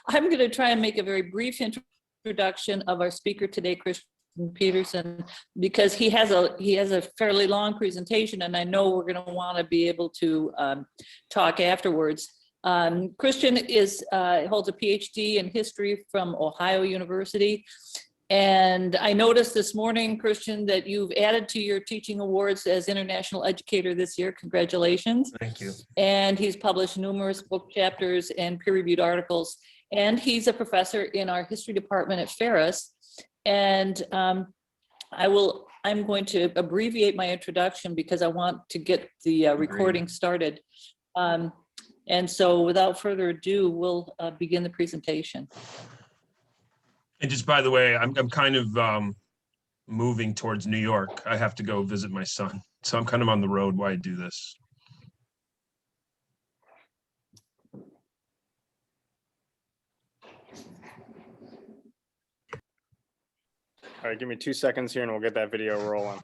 I'm going to try and make a very brief introduction of our speaker today, Christian Peterson, because he has a fairly long presentation, and I know we're going to want to be able to talk afterwards. Christian holds a PhD in history from Ohio University. And I noticed this morning, Christian, that you've added to your teaching awards as International Educator this year. Congratulations. Thank you. And he's published numerous book chapters and peer-reviewed articles. And he's a professor in our history department at Ferris. And I'm going to abbreviate my introduction because I want to get the recording started. And so without further ado, we'll begin the presentation. And just by the way, I'm kind of moving towards New York. I have to go visit my son. So I'm kind of on the road while I do this. All right, give me 2 seconds here and we'll get that video rolling.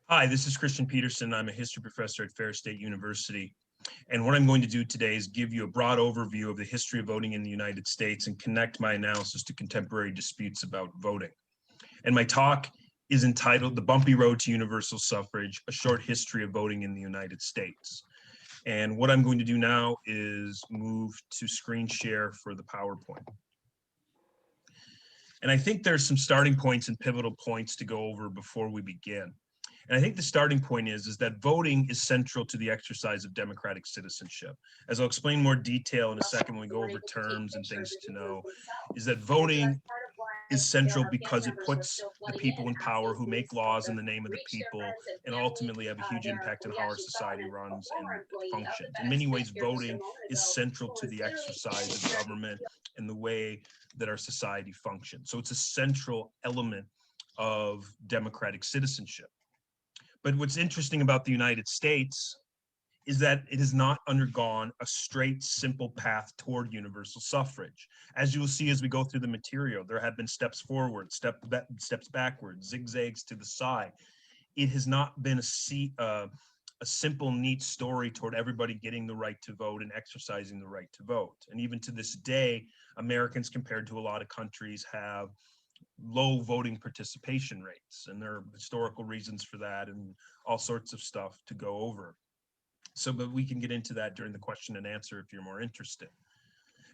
Hi, this is Christian Peterson. I'm a history professor at Ferris State University. And what I'm going to do today is give you a broad overview of the history of voting in the United States and connect my analysis to contemporary disputes about voting. And my talk is entitled The Bumpy Road to Universal Suffrage, A Short History of Voting in the United States. And what I'm going to do now is move to screen share for the PowerPoint. And I think there's some starting points and pivotal points to go over before we begin. And I think the starting point is that voting is central to the exercise of democratic citizenship. As I'll explain more detail in a second when we go over terms and things to know, is that voting is central because it puts the people in power who make laws in the name of the people and ultimately have a huge impact on how our society runs and functions. In many ways, voting is central to the exercise of government and the way that our society functions. So it's a central element of democratic citizenship. But what's interesting about the United States is that it has not undergone a straight, simple path toward universal suffrage. As you will see as we go through the material, there have been steps forward, steps backwards, zigzags to the side. It has not been a simple, neat story toward everybody getting the right to vote and exercising the right to vote. And even to this day, Americans, compared to a lot of countries, have low voting participation rates, and there are historical reasons for that and all sorts of stuff to go over. So, but we can get into that during the question and answer if you're more interested.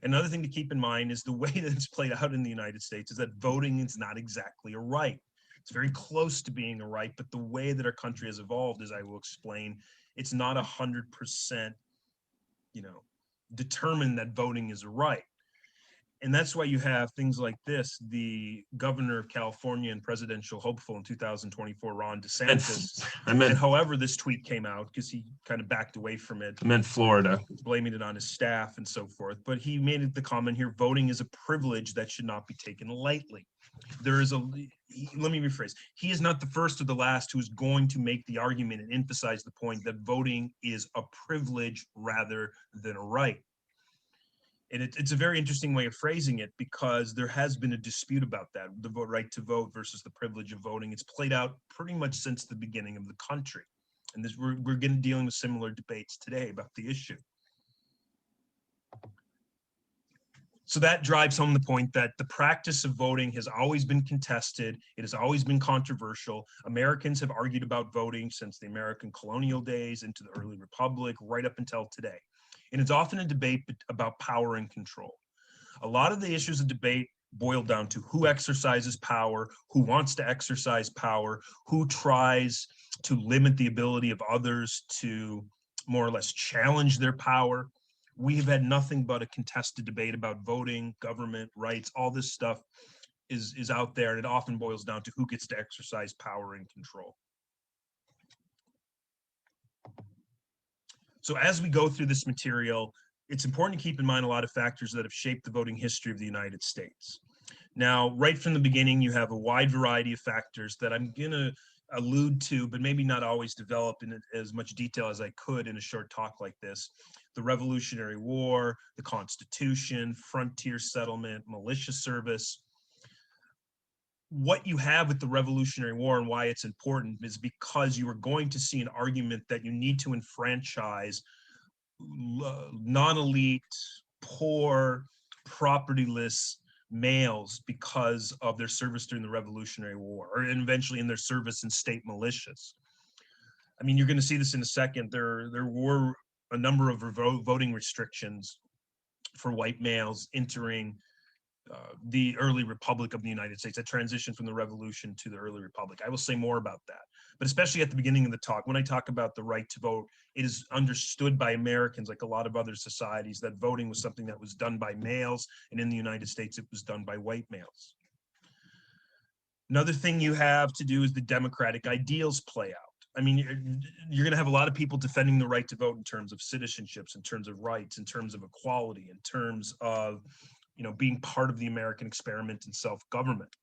Another thing to keep in mind is the way that it's played out in the United States is that voting is not exactly a right. It's very close to being a right, but the way that our country has evolved, as I will explain, it's not 100%, determined that voting is a right. And that's why you have things like this. The governor of California and presidential hopeful in 2024, Ron DeSantis. And however, this tweet came out because he kind of backed away from it. I meant Florida. Blaming it on his staff and so forth. But he made the comment here, voting is a privilege that should not be taken lightly. Let me rephrase. He is not the first or the last who's going to make the argument and emphasize the point that voting is a privilege rather than a right. And it's a very interesting way of phrasing it because there has been a dispute about that, the right to vote versus the privilege of voting. It's played out pretty much since the beginning of the country. And we're dealing with similar debates today about the issue. So that drives home the point that the practice of voting has always been contested. It has always been controversial. Americans have argued about voting since the American colonial days into the early republic, right up until today. And it's often a debate about power and control. A lot of the issues of debate boil down to who exercises power, who wants to exercise power, who tries to limit the ability of others to more or less challenge their power. We have had nothing but a contested debate about voting, government, rights, all this stuff is out there, and it often boils down to who gets to exercise power and control. So as we go through this material, it's important to keep in mind a lot of factors that have shaped the voting history of the United States. Now, right from the beginning, you have a wide variety of factors that I'm going to allude to, but maybe not always develop in as much detail as I could in a short talk like this. The Revolutionary War, the Constitution, frontier settlement, militia service. what you have with the Revolutionary War and why it's important is because you are going to see an argument that you need to enfranchise non-elite, poor, propertyless males because of their service during the Revolutionary War, or eventually in their service in state militias. I mean, you're going to see this in a second. There were a number of voting restrictions for white males entering the early Republic of the United States, that transition from the Revolution to the early Republic. I will say more about that, but especially at the beginning of the talk, when I talk about the right to vote, it is understood by Americans, like a lot of other societies, that voting was something that was done by males, and in the United States, it was done by white males. Another thing you have to do is the democratic ideals play out. I mean, you're going to have a lot of people defending the right to vote in terms of citizenships, in terms of rights, in terms of equality, in terms of, you know, being part of the American experiment in self-government,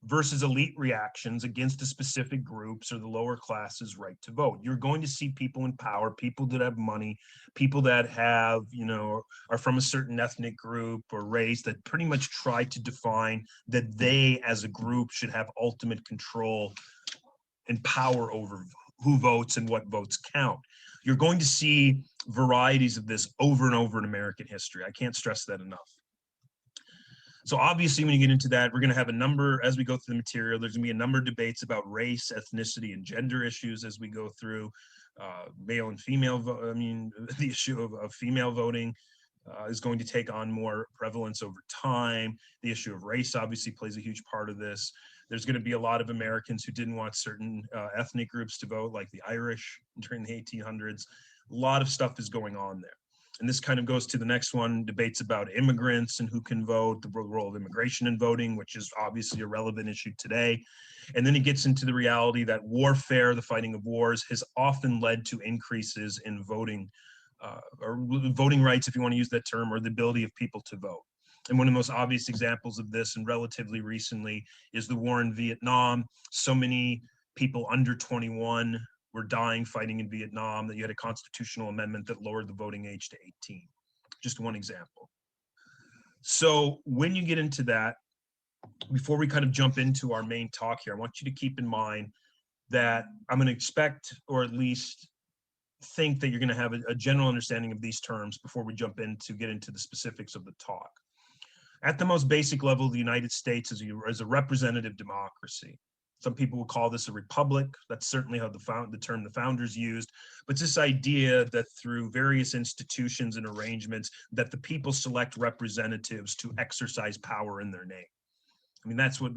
versus elite reactions against the specific groups or the lower classes' right to vote. You're going to see people in power, people that have money, people that have, you know, are from a certain ethnic group or race, that pretty much try to define that they as a group should have ultimate control and power over who votes and what votes count. You're going to see varieties of this over and over in American history. I can't stress that enough. So obviously, when you get into that, we're going to have a number, as we go through the material, there's going to be a number of debates about race, ethnicity, and gender issues as we go through male and female. I mean, the issue of female voting is going to take on more prevalence over time. The issue of race obviously plays a huge part of this. There's going to be a lot of Americans who didn't want certain ethnic groups to vote, like the Irish during the 1800s. A lot of stuff is going on there. And this kind of goes to the next one, debates about immigrants and who can vote, the role of immigration in voting, which is obviously a relevant issue today. And then it gets into the reality that warfare, the fighting of wars, has often led to increases in voting, or voting rights, if you want to use that term, or the ability of people to vote. And one of the most obvious examples of this, and relatively recently, is the war in Vietnam. So many people under 21 were dying fighting in Vietnam that you had a constitutional amendment that lowered the voting age to 18. Just one example. So when you get into that, before we kind of jump into our main talk here, I want you to keep in mind that I'm going to expect, or at least think, that you're going to have a general understanding of these terms before we jump in to get into the specifics of the talk. At the most basic level, the United States is a representative democracy. Some people will call this a republic. That's certainly how the term the founders used. But it's this idea that through various institutions and arrangements, that the people select representatives to exercise power in their name. I mean, that's what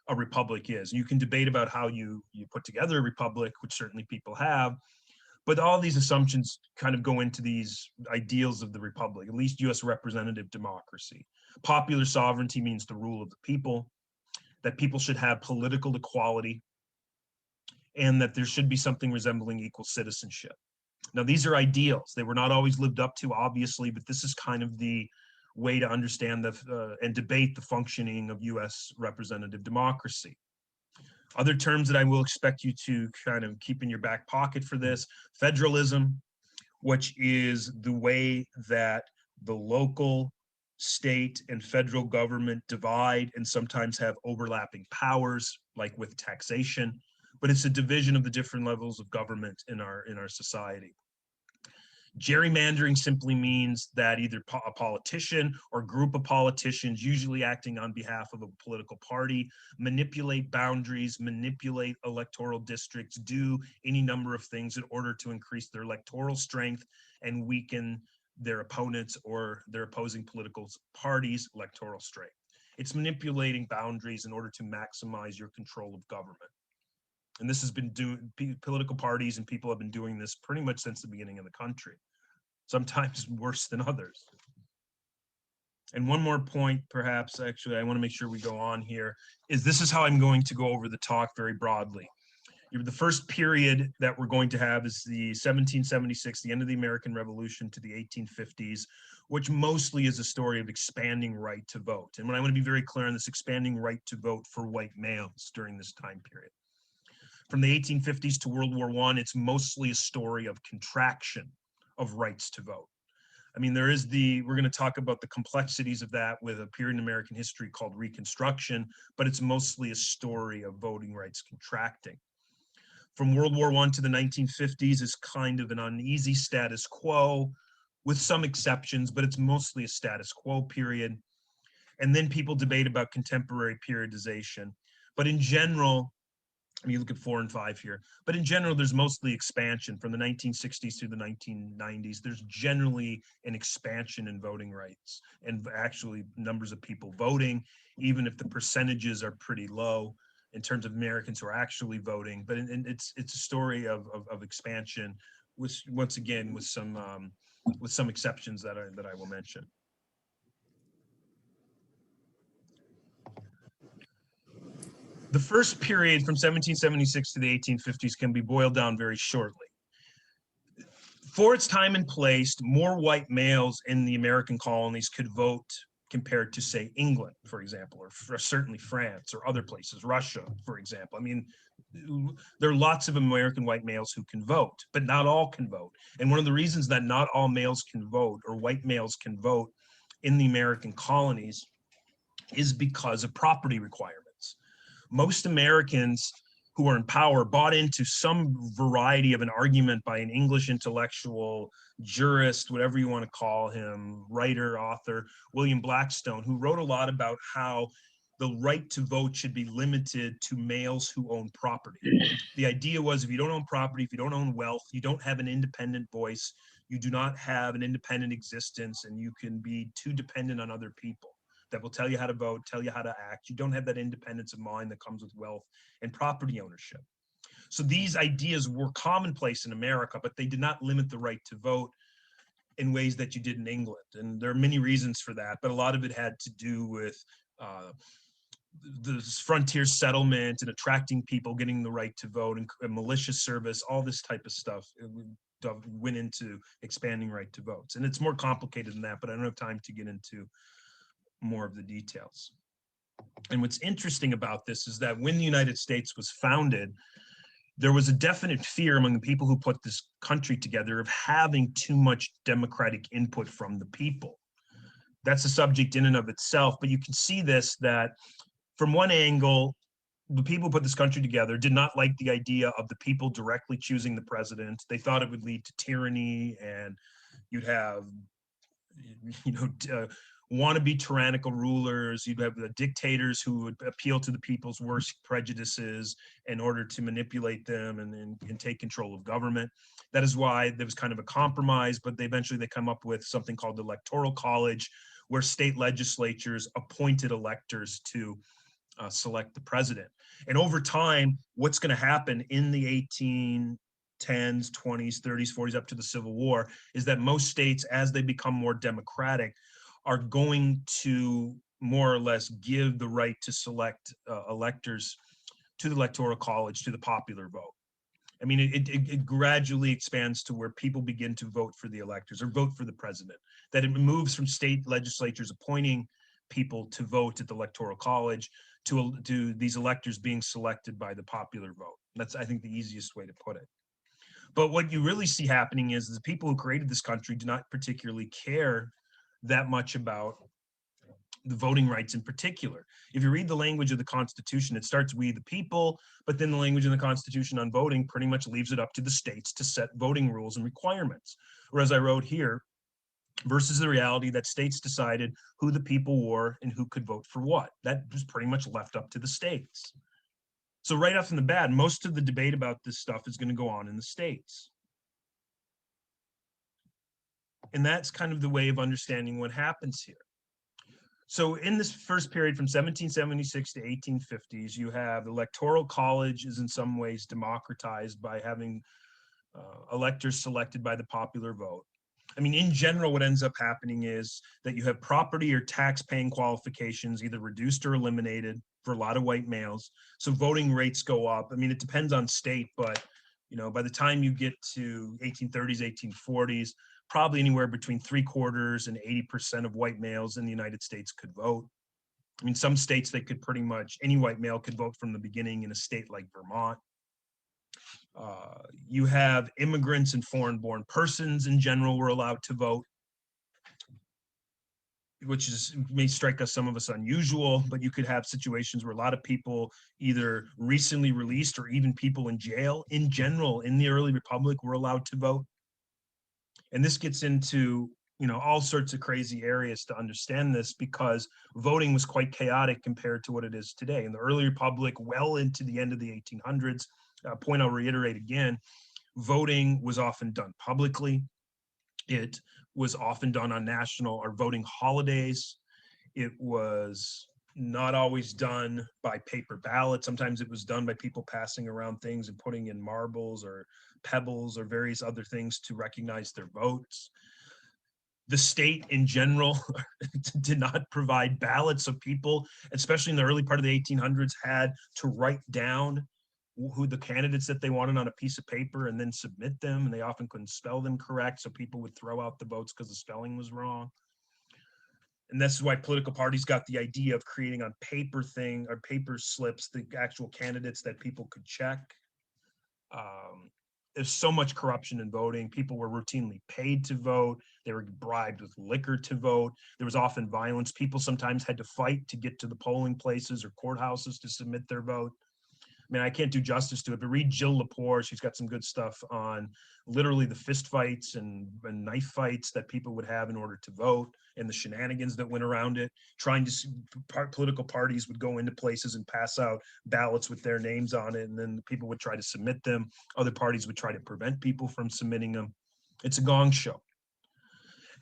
a republic is. You can debate about how you put together a republic, which certainly people have, but all these assumptions kind of go into these ideals of the republic, at least U.S. representative democracy. Popular sovereignty means the rule of the people, that people should have political equality, and that there should be something resembling equal citizenship. Now, these are ideals. They were not always lived up to, obviously, but this is kind of the way to understand and debate the functioning of U.S. representative democracy. Other terms that I will expect you to kind of keep in your back pocket for this: federalism, which is the way that the local, state, and federal government divide and sometimes have overlapping powers, like with taxation, but it's a division of the different levels of government in our society. Gerrymandering simply means that either a politician or group of politicians, usually acting on behalf of a political party, manipulate boundaries, manipulate electoral districts, do any number of things in order to increase their electoral strength and weaken their opponents or their opposing political parties' electoral strength. It's manipulating boundaries in order to maximize your control of government. And this has been political parties and people have been doing this pretty much since the beginning of the country, sometimes worse than others. And one more point, perhaps, actually, I want to make sure we go on here, is this is how I'm going to go over the talk very broadly. The first period that we're going to have is the 1776, the end of the American Revolution, to the 1850s, which mostly is a story of expanding right to vote. And when I want to be very clear on this, expanding right to vote for white males during this time period. From the 1850s to World War I, it's mostly a story of contraction of rights to vote. I mean, we're going to talk about the complexities of that with a period in American history called Reconstruction, but it's mostly a story of voting rights contracting. From World War I to the 1950s is kind of an uneasy status quo with some exceptions, but it's mostly a status quo period. And then people debate about contemporary periodization. But in general, I mean, you look at 4 and 5 here, but in general, there's mostly expansion from the 1960s through the 1990s. There's generally an expansion in voting rights and actually numbers of people voting, even if the percentages are pretty low in terms of Americans who are actually voting. But it's a story of expansion, with once again with some exceptions that I will mention. The first period from 1776 to the 1850s can be boiled down very shortly. For its time and place, more white males in the American colonies could vote compared to, say, England, for example, or certainly France or other places, Russia, for example. I mean, there are lots of American white males who can vote, but not all can vote. And one of the reasons that not all males can vote, or white males can vote in the American colonies, is because of property requirements. Most Americans who are in power bought into some variety of an argument by an English intellectual, jurist, whatever you want to call him, writer, author, William Blackstone, who wrote a lot about how the right to vote should be limited to males who own property. The idea was, if you don't own property, if you don't own wealth, you don't have an independent voice, you do not have an independent existence, and you can be too dependent on other people that will tell you how to vote, tell you how to act. You don't have that independence of mind that comes with wealth and property ownership. So these ideas were commonplace in America, but they did not limit the right to vote in ways that you did in England. And there are many reasons for that, but a lot of it had to do with the frontier settlement and attracting people, getting the right to vote, and militia service, all this type of stuff went into expanding right to votes. And it's more complicated than that, but I don't have time to get into more of the details. And what's interesting about this is that when the United States was founded, there was a definite fear among the people who put this country together of having too much democratic input from the people. That's a subject in and of itself, but you can see this, that from one angle, the people who put this country together did not like the idea of the people directly choosing the president. They thought it would lead to tyranny, and you'd have, wannabe tyrannical rulers. You'd have the dictators who would appeal to the people's worst prejudices in order to manipulate them and take control of government. That is why there was kind of a compromise, but they come up with something called the Electoral College, where state legislatures appointed electors to select the president. And over time, what's going to happen in the 1810s, 20s, 30s, 40s, up to the Civil War, is that most states, as they become more democratic, are going to more or less give the right to select electors to the Electoral College, to the popular vote. I mean, it gradually expands to where people begin to vote for the electors or vote for the president, that it moves from state legislatures appointing people to vote at the Electoral College to these electors being selected by the popular vote. That's, I think, the easiest way to put it. But what you really see happening is the people who created this country do not particularly care that much about the voting rights in particular. If you read the language of the Constitution, it starts "we the people," but then the language in the Constitution on voting pretty much leaves it up to the states to set voting rules and requirements. Or as I wrote here, versus the reality that states decided who the people were and who could vote for what. That was pretty much left up to the states. So right off in the bat, most of the debate about this stuff is going to go on in the states. And that's kind of the way of understanding what happens here. So in this first period from 1776 to 1850s, you have the Electoral College is in some ways democratized by having electors selected by the popular vote. I mean, in general, what ends up happening is that you have property or tax-paying qualifications either reduced or eliminated for a lot of white males. So voting rates go up. I mean, it depends on state, but by the time you get to 1830s, 1840s, probably anywhere between 3/4 and 80% of white males in the United States could vote. I mean, some states they could pretty much, any white male could vote from the beginning. In a state like Vermont, you have immigrants and foreign-born persons in general were allowed to vote. which is may strike us, some of us, unusual, but you could have situations where a lot of people either recently released or even people in jail in general in the early republic were allowed to vote. And this gets into, all sorts of crazy areas to understand this, because voting was quite chaotic compared to what it is today. In the early republic, well into the end of the 1800s, point I'll reiterate again, voting was often done publicly. It was often done on national or voting holidays. It was not always done by paper ballot. Sometimes it was done by people passing around things and putting in marbles or pebbles or various other things to recognize their votes. The state in general did not provide ballots, so people, especially in the early part of the 1800s, had to write down who the candidates that they wanted on a piece of paper and then submit them, and they often couldn't spell them correct, so people would throw out the votes because the spelling was wrong. And this is why political parties got the idea of creating on paper slips the actual candidates that people could check. There's so much corruption in voting. People were routinely paid to vote. They were bribed with liquor to vote. There was often violence. People sometimes had to fight to get to the polling places or courthouses to submit their vote. I mean, I can't do justice to it, but read Jill Lepore. She's got some good stuff on literally the fist fights and knife fights that people would have in order to vote, and the shenanigans that went around it. Political parties would go into places and pass out ballots with their names on it, and then people would try to submit them. Other parties would try to prevent people from submitting them. It's a gong show.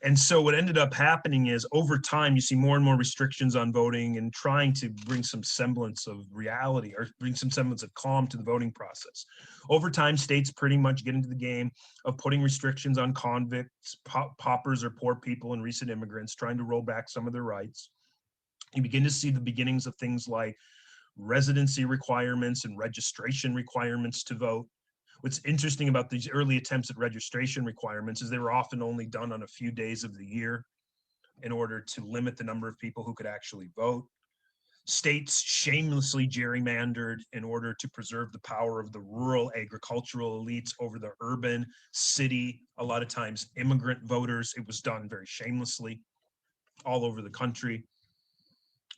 And so what ended up happening is, over time, you see more and more restrictions on voting and trying to bring some semblance of reality or bring some semblance of calm to the voting process. Over time, states pretty much get into the game of putting restrictions on convicts, paupers or poor people and recent immigrants, trying to roll back some of their rights. You begin to see the beginnings of things like residency requirements and registration requirements to vote. What's interesting about these early attempts at registration requirements is they were often only done on a few days of the year in order to limit the number of people who could actually vote. States shamelessly gerrymandered in order to preserve the power of the rural agricultural elites over the urban city, a lot of times immigrant voters. It was done very shamelessly all over the country.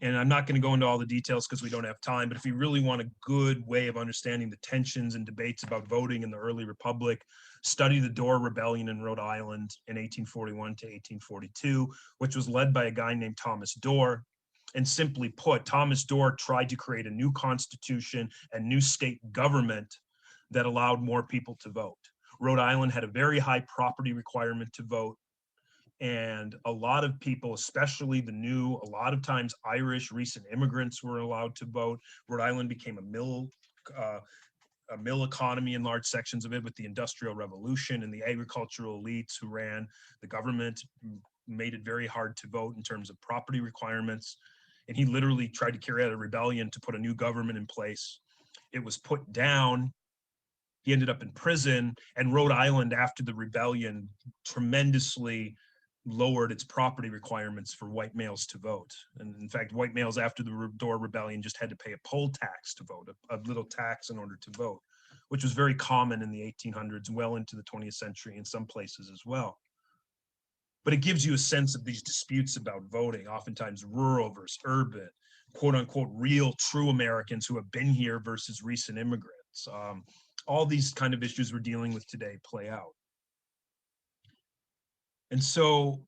And I'm not going to go into all the details because we don't have time, but if you really want a good way of understanding the tensions and debates about voting in the early republic, study the Dorr Rebellion in Rhode Island in 1841 to 1842, which was led by a guy named Thomas Dorr. And simply put, Thomas Dorr tried to create a new constitution and new state government that allowed more people to vote. Rhode Island had a very high property requirement to vote. And a lot of people, especially a lot of times Irish recent immigrants, were allowed to vote. Rhode Island became a mill economy in large sections of it with the Industrial Revolution, and the agricultural elites who ran the government made it very hard to vote in terms of property requirements. And he literally tried to carry out a rebellion to put a new government in place. It was put down. He ended up in prison, and Rhode Island, after the rebellion, tremendously lowered its property requirements for white males to vote. And in fact, white males after the Dorr Rebellion just had to pay a poll tax to vote, a little tax in order to vote, which was very common in the 1800s, well into the 20th century in some places as well. But it gives you a sense of these disputes about voting, oftentimes rural versus urban, quote unquote, real true Americans who have been here versus recent immigrants. All these kind of issues we're dealing with today play out. And so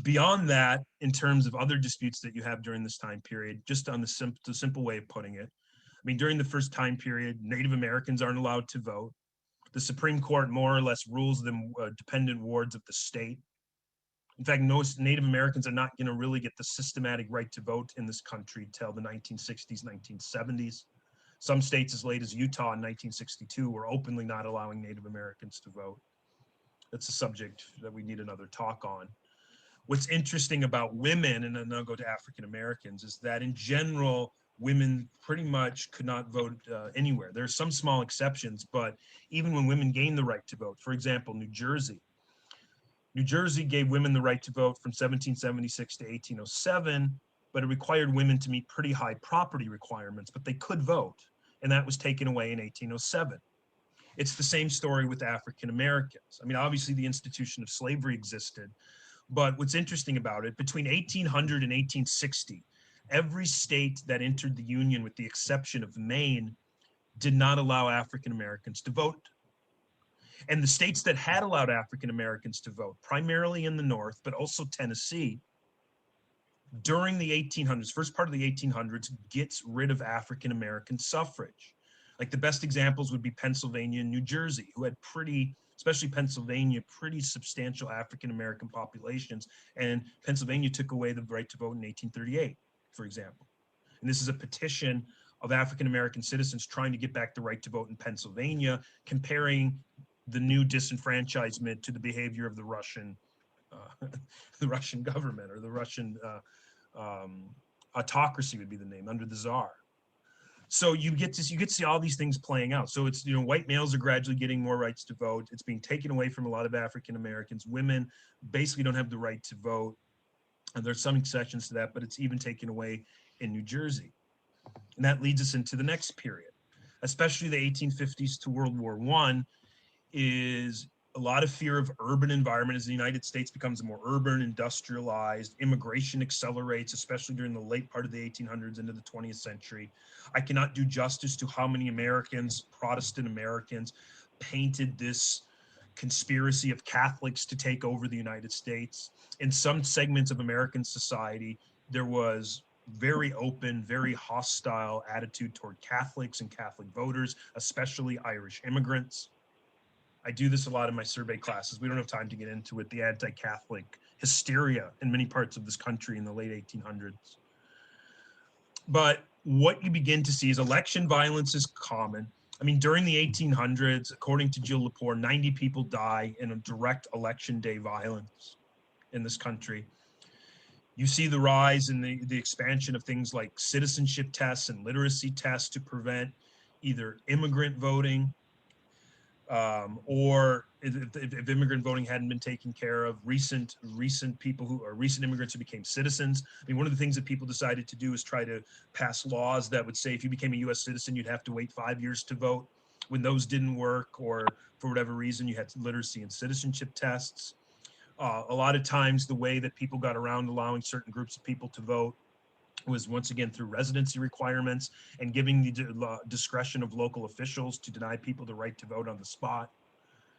beyond that, in terms of other disputes that you have during this time period, just on the simple way of putting it, I mean, during the first time period, Native Americans aren't allowed to vote. The Supreme Court more or less rules them dependent wards of the state. In fact, most Native Americans are not going to really get the systematic right to vote in this country till the 1960s, 1970s. Some states as late as Utah in 1962 were openly not allowing Native Americans to vote. That's a subject that we need another talk on. What's interesting about women, and then I'll go to African Americans, is that in general, women pretty much could not vote anywhere. There are some small exceptions, but even when women gained the right to vote, for example, New Jersey gave women the right to vote from 1776 to 1807, but it required women to meet pretty high property requirements, but they could vote, and that was taken away in 1807. It's the same story with African Americans. I mean, obviously the institution of slavery existed, But what's interesting about it, between 1800 and 1860, every state that entered the Union, with the exception of Maine, did not allow African Americans to vote. And the states that had allowed African Americans to vote, primarily in the North, but also Tennessee, during the 1800s, first part of the 1800s, gets rid of African American suffrage. Like the best examples would be Pennsylvania and New Jersey, who had especially Pennsylvania, pretty substantial African American populations. And Pennsylvania took away the right to vote in 1838, for example. And this is a petition of African American citizens trying to get back the right to vote in Pennsylvania, comparing the new disenfranchisement to the behavior of the Russian government, or the Russian autocracy would be the name, under the Tsar. So you get to see all these things playing out. So it's, white males are gradually getting more rights to vote. It's being taken away from a lot of African Americans. Women basically don't have the right to vote. And there's some exceptions to that, but it's even taken away in New Jersey. And that leads us into the next period, especially the 1850s to World War I, is a lot of fear of urban environment as the United States becomes more urban, industrialized. Immigration accelerates, especially during the late part of the 1800s into the 20th century. I cannot do justice to how many Americans, Protestant Americans, painted this conspiracy of Catholics to take over the United States. In some segments of American society, there was very open, very hostile attitude toward Catholics and Catholic voters, especially Irish immigrants. I do this a lot in my survey classes. We don't have time to get into it. The anti-Catholic hysteria in many parts of this country in the late 1800s. But what you begin to see is election violence is common. I mean, during the 1800s, according to Jill Lepore, 90 people die in a direct election day violence in this country. You see the rise in the expansion of things like citizenship tests and literacy tests to prevent either immigrant voting, or if immigrant voting hadn't been taken care of, recent immigrants who became citizens. I mean, one of the things that people decided to do is try to pass laws that would say if you became a US citizen, you'd have to wait 5 years to vote. When those didn't work, or for whatever reason, you had literacy and citizenship tests. A lot of times the way that people got around allowing certain groups of people to vote was once again through residency requirements and giving the discretion of local officials to deny people the right to vote on the spot.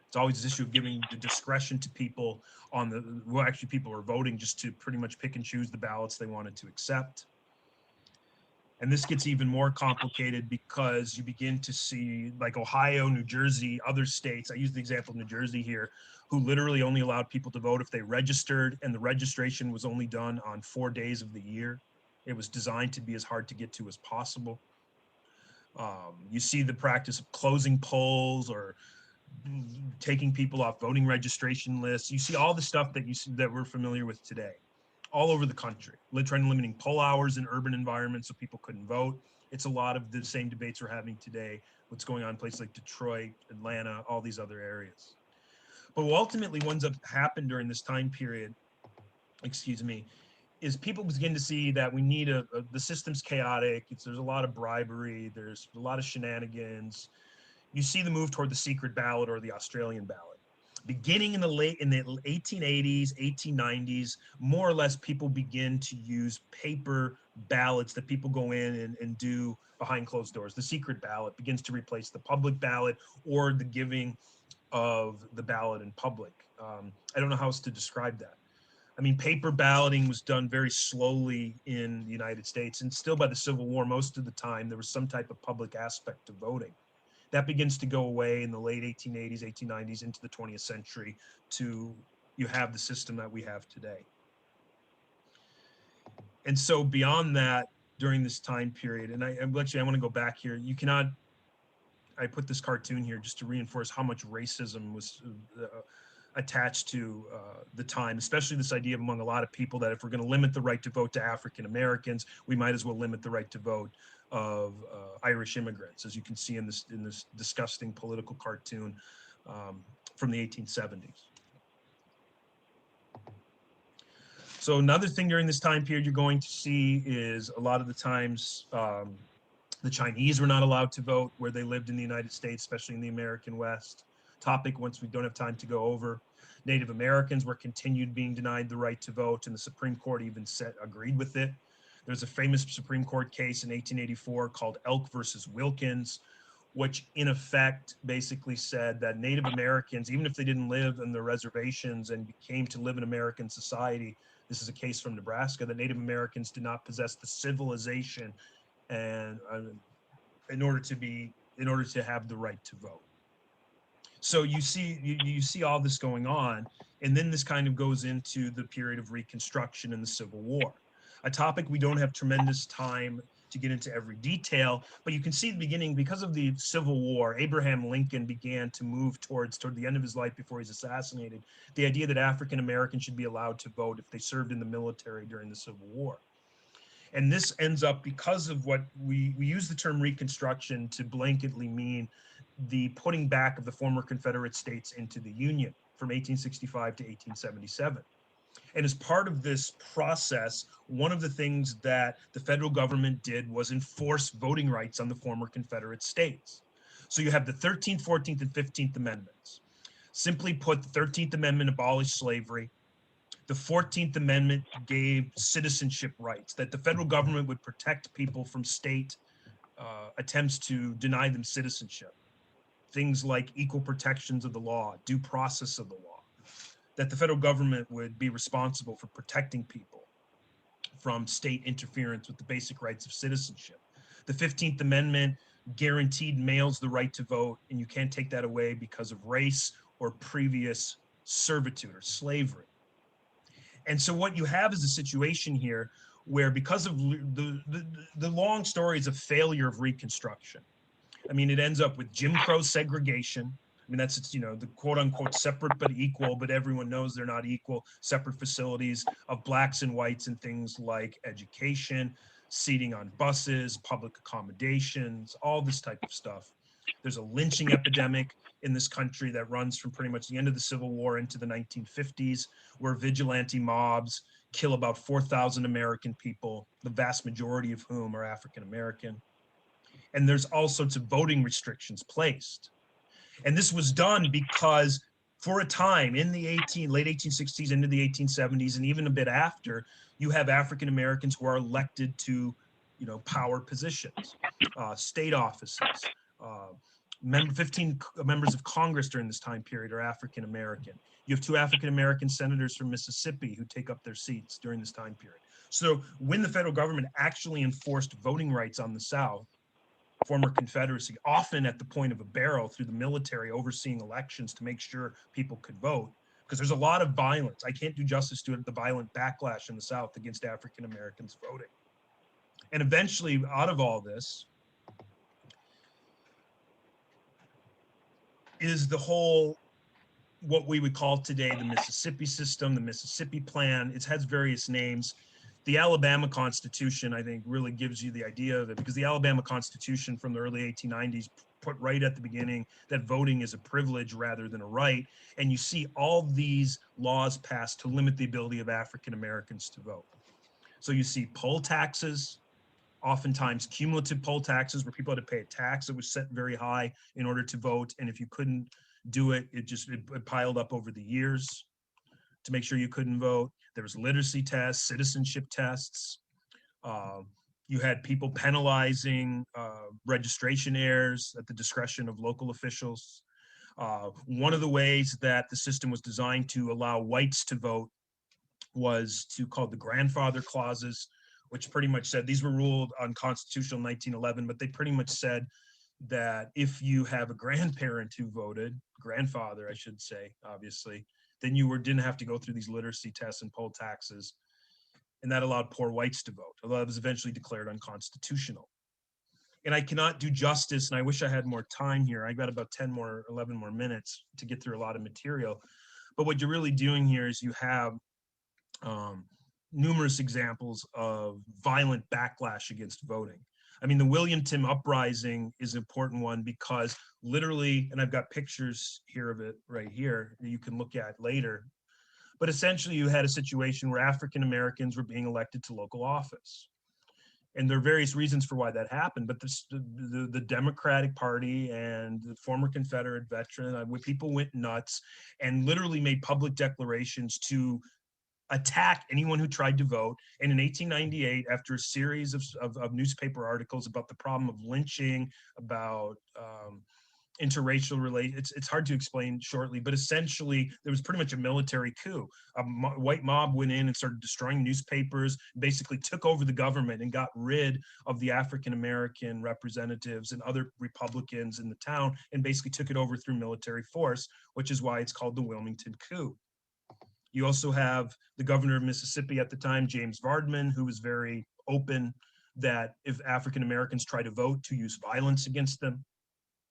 It's always this issue of giving the discretion to people actually people are voting just to pretty much pick and choose the ballots they wanted to accept. And this gets even more complicated because you begin to see, like Ohio, New Jersey, other states, I use the example of New Jersey here, who literally only allowed people to vote if they registered, and the registration was only done on 4 days of the year. It was designed to be as hard to get to as possible. You see the practice of closing polls or taking people off voting registration lists. You see all the stuff that we're familiar with today, all over the country. Limiting poll hours in urban environments so people couldn't vote. It's a lot of the same debates we're having today. What's going on in places like Detroit, Atlanta, all these other areas. But what ultimately winds up happened during this time period, is people begin to see that we need the system's chaotic. There's a lot of bribery. There's a lot of shenanigans. You see the move toward the secret ballot or the Australian ballot. Beginning in the 1880s, 1890s, more or less people begin to use paper ballots that people go in and do behind closed doors. The secret ballot begins to replace the public ballot or the giving of the ballot in public. I don't know how else to describe that. I mean, paper balloting was done very slowly in the United States, and still by the Civil War, most of the time, there was some type of public aspect to voting. That begins to go away in the late 1880s, 1890s, into the 20th century you have the system that we have today. And so beyond that, during this time period, and I want to go back here, I put this cartoon here just to reinforce how much racism was attached to the time, especially this idea among a lot of people that if we're going to limit the right to vote to African Americans, we might as well limit the right to vote of Irish immigrants, as you can see in this disgusting political cartoon from the 1870s. So another thing during this time period you're going to see is a lot of the times the Chinese were not allowed to vote where they lived in the United States, especially in the American West. Topic once we don't have time to go over. Native Americans were continued being denied the right to vote, and the Supreme Court even agreed with it. There's a famous Supreme Court case in 1884 called Elk versus Wilkins, which in effect basically said that Native Americans, even if they didn't live in the reservations and came to live in American society, this is a case from Nebraska, that Native Americans did not possess the civilization and in order to have the right to vote. So you see all this going on, and then this kind of goes into the period of Reconstruction and the Civil War, a topic we don't have tremendous time to get into every detail, but you can see the beginning. Because of the Civil War, Abraham Lincoln began to move toward the end of his life before he's assassinated, the idea that African Americans should be allowed to vote if they served in the military during the Civil War. And this ends up, because of what we use the term Reconstruction to blanketly mean the putting back of the former Confederate states into the Union from 1865 to 1877. And as part of this process, one of the things that the federal government did was enforce voting rights on the former Confederate states. So you have the 13th, 14th, and 15th Amendments. Simply put, the 13th Amendment abolished slavery. The 14th Amendment gave citizenship rights, that the federal government would protect people from state attempts to deny them citizenship. Things like equal protections of the law, due process of the law, that the federal government would be responsible for protecting people from state interference with the basic rights of citizenship. The 15th Amendment guaranteed males the right to vote, and you can't take that away because of race or previous servitude or slavery. And so what you have is a situation here where, because of the long stories of failure of Reconstruction, I mean, it ends up with Jim Crow segregation. I mean, that's, the quote unquote separate but equal, but everyone knows they're not equal, separate facilities of blacks and whites in things like education, seating on buses, public accommodations, all this type of stuff. There's a lynching epidemic in this country that runs from pretty much the end of the Civil War into the 1950s, where vigilante mobs kill about 4,000 American people, the vast majority of whom are African American. And there's all sorts of voting restrictions placed. And this was done because for a time in the late 1860s into the 1870s, and even a bit after, you have African Americans who are elected to, power positions, state offices. 15 members of Congress during this time period are African American. You have 2 African American senators from Mississippi who take up their seats during this time period. So when the federal government actually enforced voting rights on the South, former Confederacy, often at the point of a barrel through the military overseeing elections to make sure people could vote, because there's a lot of violence. I can't do justice to it, the violent backlash in the South against African Americans voting. And eventually, out of all this, is the whole, what we would call today the Mississippi system, the Mississippi Plan. It has various names. The Alabama Constitution, I think, really gives you the idea of it, because the Alabama Constitution from the early 1890s put right at the beginning that voting is a privilege rather than a right. And you see all these laws passed to limit the ability of African Americans to vote. So you see poll taxes, oftentimes cumulative poll taxes, where people had to pay a tax that was set very high in order to vote. And if you couldn't do it, it piled up over the years to make sure you couldn't vote. There was literacy tests, citizenship tests. You had people penalizing registration errors at the discretion of local officials. One of the ways that the system was designed to allow whites to vote was called the grandfather clauses, which pretty much said, these were ruled unconstitutional in 1911, but they pretty much said that if you have a grandparent who voted, grandfather, I should say, obviously, then you didn't have to go through these literacy tests and poll taxes. And that allowed poor whites to vote, although it was eventually declared unconstitutional. And I cannot do justice, and I wish I had more time here. I got about 11 more minutes to get through a lot of material. But what you're really doing here is you have numerous examples of violent backlash against voting. I mean, the Williamton Uprising is an important one because literally, and I've got pictures here of it right here that you can look at later, but essentially you had a situation where African Americans were being elected to local office. And there are various reasons for why that happened, but the Democratic Party and the former Confederate veteran, people went nuts and literally made public declarations to attack anyone who tried to vote. And in 1898, after a series of newspaper articles about the problem of lynching, about interracial it's hard to explain shortly, but essentially there was pretty much a military coup. A white mob went in and started destroying newspapers, basically took over the government and got rid of the African-American representatives and other Republicans in the town, and basically took it over through military force, which is why it's called the Wilmington coup. You also have the governor of Mississippi at the time, James Vardaman, who was very open that if African-Americans try to vote, to use violence against them.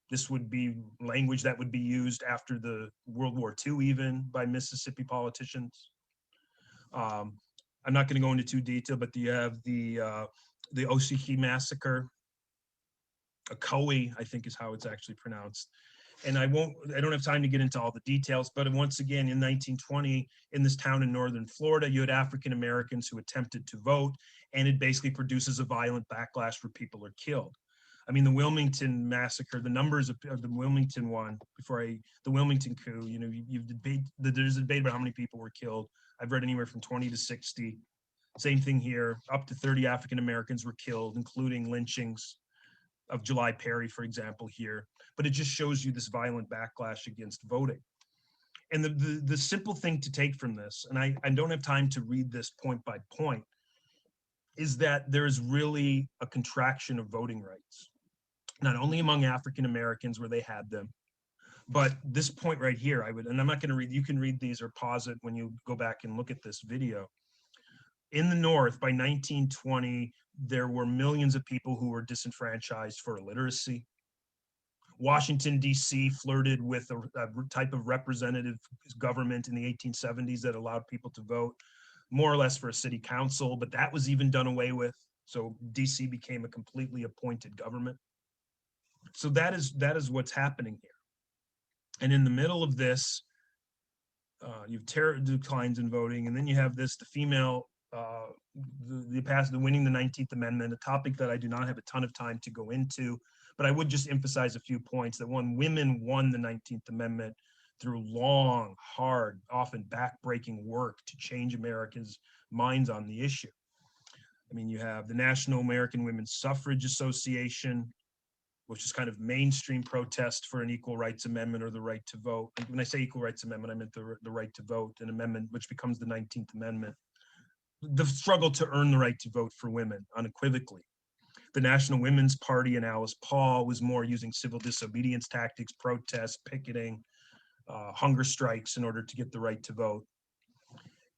This would be language that would be used after the World War II, even by Mississippi politicians. I'm not going to go into too detail, but you have the Oshiki massacre, Ocoee, I think is how it's actually pronounced. And I don't have time to get into all the details, but once again, in 1920, in this town in northern Florida, you had African Americans who attempted to vote, and it basically produces a violent backlash where people are killed. I mean, the Wilmington massacre, the numbers of the Wilmington one, the Wilmington coup, there's a debate about how many people were killed. I've read anywhere from 20 to 60. Same thing here, up to 30 African Americans were killed, including lynchings of July Perry, for example, here. But it just shows you this violent backlash against voting. And the simple thing to take from this, and I don't have time to read this point by point, is that there is really a contraction of voting rights, not only among African Americans where they had them, but this point right here, and I'm not going to read, you can read these or pause it when you go back and look at this video. In the North, by 1920, there were millions of people who were disenfranchised for illiteracy. Washington, D.C. flirted with a type of representative government in the 1870s that allowed people to vote, more or less for a city council, but that was even done away with. So D.C. became a completely appointed government. So that is what's happening here. And in the middle of this, you have terror declines in voting, and then you have the female, the winning the 19th Amendment, a topic that I do not have a ton of time to go into, but I would just emphasize a few points. That one, women won the 19th Amendment through long, hard, often backbreaking work to change Americans' minds on the issue. I mean, you have the National American Women's Suffrage Association, which is kind of mainstream protest for an equal rights amendment or the right to vote. And when I say equal rights amendment, I meant the right to vote, an amendment which becomes the 19th Amendment. The struggle to earn the right to vote for women, unequivocally. The National Women's Party and Alice Paul was more using civil disobedience tactics, protests, picketing, hunger strikes in order to get the right to vote.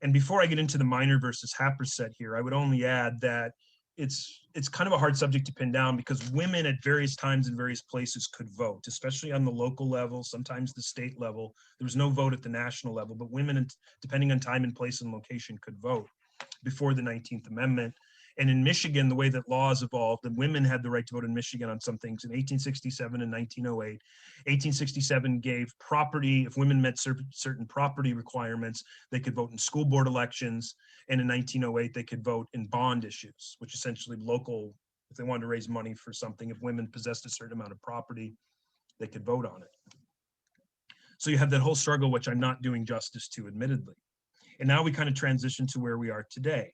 And before I get into the Minor versus Happersett here, I would only add that it's kind of a hard subject to pin down because women at various times in various places could vote, especially on the local level, sometimes the state level. There was no vote at the national level, but women, depending on time and place and location, could vote before the 19th Amendment. And in Michigan, the way that laws evolved, the women had the right to vote in Michigan on some things in 1867 and 1908. 1867 gave property, if women met certain property requirements, they could vote in school board elections. And in 1908, they could vote in bond issues, which essentially local, if they wanted to raise money for something, if women possessed a certain amount of property, they could vote on it. So you have that whole struggle, which I'm not doing justice to, admittedly. And now we kind of transition to where we are today.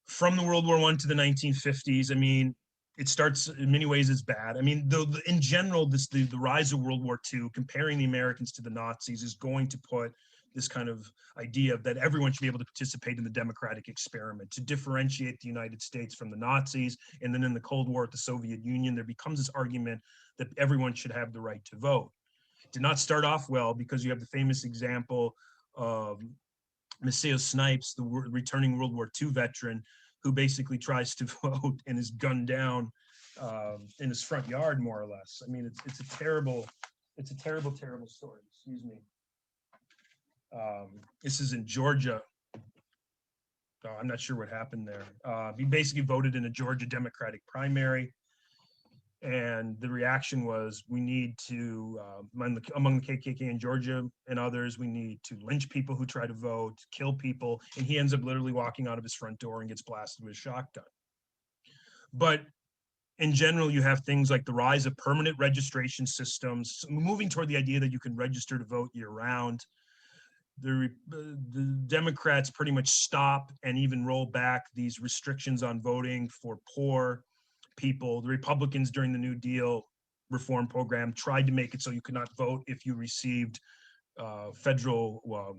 From the World War I to the 1950s, I mean, it starts in many ways as bad. I mean, in general, the rise of World War II, comparing the Americans to the Nazis, is going to put this kind of idea that everyone should be able to participate in the democratic experiment, to differentiate the United States from the Nazis. And then in the Cold War with the Soviet Union, there becomes this argument that everyone should have the right to vote. It did not start off well because you have the famous example of Maceo Snipes, the returning World War II veteran, who basically tries to vote and is gunned down in his front yard, more or less. I mean, it's a terrible story. Excuse me. This is in Georgia. I'm not sure what happened there. He basically voted in a Georgia Democratic primary. And the reaction was, we need to, among the KKK in Georgia and others, we need to lynch people who try to vote, kill people. And he ends up literally walking out of his front door and gets blasted with a shotgun. But in general, you have things like the rise of permanent registration systems, moving toward the idea that you can register to vote year round. The Democrats pretty much stop and even roll back these restrictions on voting for poor people. The Republicans during the New Deal reform program tried to make it so you could not vote if you received federal